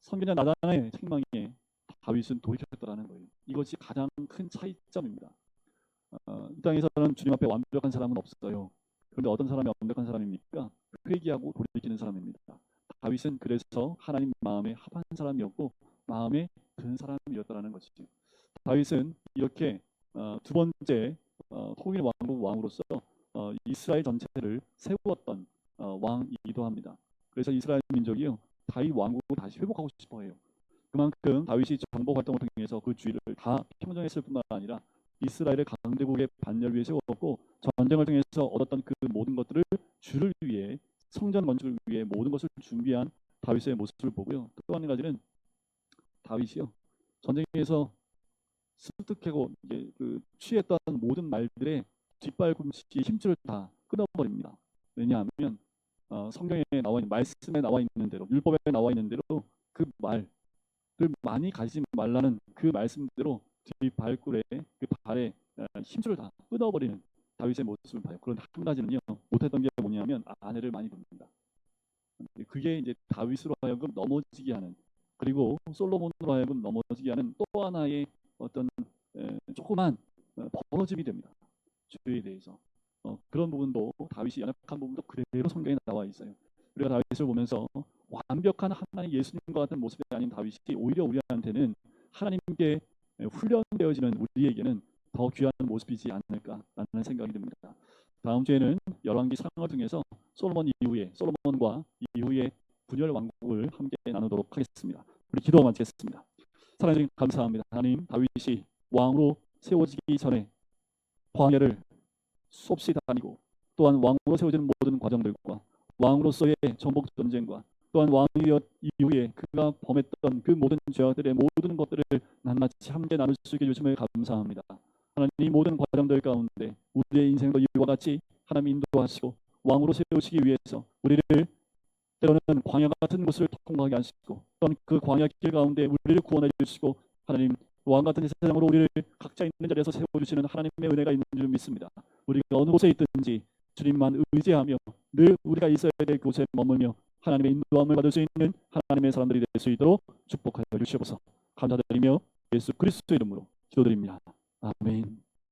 A: 선지자 나단의 책망에 다윗은 돌이켰다라는 거예요. 이것이 가장 큰 차이점입니다. 이 땅에서는 주님 앞에 완벽한 사람은 없어요. 그런데 어떤 사람이 완벽한 사람입니까? 회개하고 돌이키는 사람입니다. 다윗은 그래서 하나님 마음에 합한 사람이었고 마음에 든 사람이었다는 것이죠. 다윗은 이렇게 두 번째 통일 왕국 왕으로서 이스라엘 전체를 세웠던 왕이기도 합니다. 그래서 이스라엘 민족이요 다윗 왕국을 다시 회복하고 싶어해요. 그만큼 다윗이 정복 활동을 통해서 그 주의를 다 평정했을 뿐만 아니라 이스라엘을 강대국의 반열을 위해 세웠고 전쟁을 통해서 얻었던 그 모든 것들을 주를 위해 성전 건축을 위해 모든 것을 준비한 다윗의 모습을 보고요. 또 한 가지는 다윗이요 전쟁에서 습득하고 이제 취했던 모든 말들의 뒷발꿈치 힘줄을 다 끊어버립니다. 왜냐하면 성경에 나와 있는 말씀에 나와 있는 대로 율법에 나와 있는 대로 그 말을 많이 가지지 말라는 그 말씀대로 뒤 발굴에 그 발에 힘줄을 다 끊어버리는 다윗의 모습을 봐요. 그런데 한 가지는요, 못했던 게 뭐냐면 아내를 많이 봅니다. 그게 이제 다윗으로 하여금 넘어지게 하는, 그리고 솔로몬으로 하여금 넘어지게 하는 또 하나의 어떤 조그만 버러짐이 됩니다. 주에 대해서. 그런 부분도 다윗이 연약한 부분도 그대로 성경에 나와 있어요. 우리가 다윗을 보면서 완벽한 하나님 예수님과 같은 모습이 아닌 다윗이 오히려 우리한테는 하나님께 훈련되어지는 우리에게는 더 귀한 모습이지 않을까라는 생각이 듭니다. 다음 주에는 열왕기 상하 중에서 솔로몬과 이후의 분열 왕국을 함께 나누도록 하겠습니다. 우리 기도 마치겠습니다. 사랑해 주님 감사합니다. 하나님, 다윗이 왕으로 세워지기 전에 광야를 수없이 다니고, 또한 왕으로 세워지는 모든 과정들과 왕으로서의 정복 전쟁과 또한 왕이 이후에 그가 범했던 그 모든 죄악들의 모든 것들을 낱낱이 함께 나눌 수 있게 해주심을 감사합니다. 하나님, 이 모든 과정들 가운데 우리의 인생도 이와 같이 하나님 인도하시고 왕으로 세우시기 위해서 우리를 때로는 광야 같은 곳을 통과하게 하시고, 또한 그 광야 길 가운데 우리를 구원해 주시고, 하나님, 왕 같은 세상으로 우리를 각자 있는 자리에서 세워주시는 하나님의 은혜가 있는 줄 믿습니다. 우리가 어느 곳에 있든지 주님만 의지하며 늘 우리가 있어야 될 곳에 머물며 하나님의 인도함을 받을 수 있는 하나님의 사람들이 될 수 있도록 축복하여 주시옵소서. 감사드리며 예수 그리스도의 이름으로 기도드립니다. 아멘.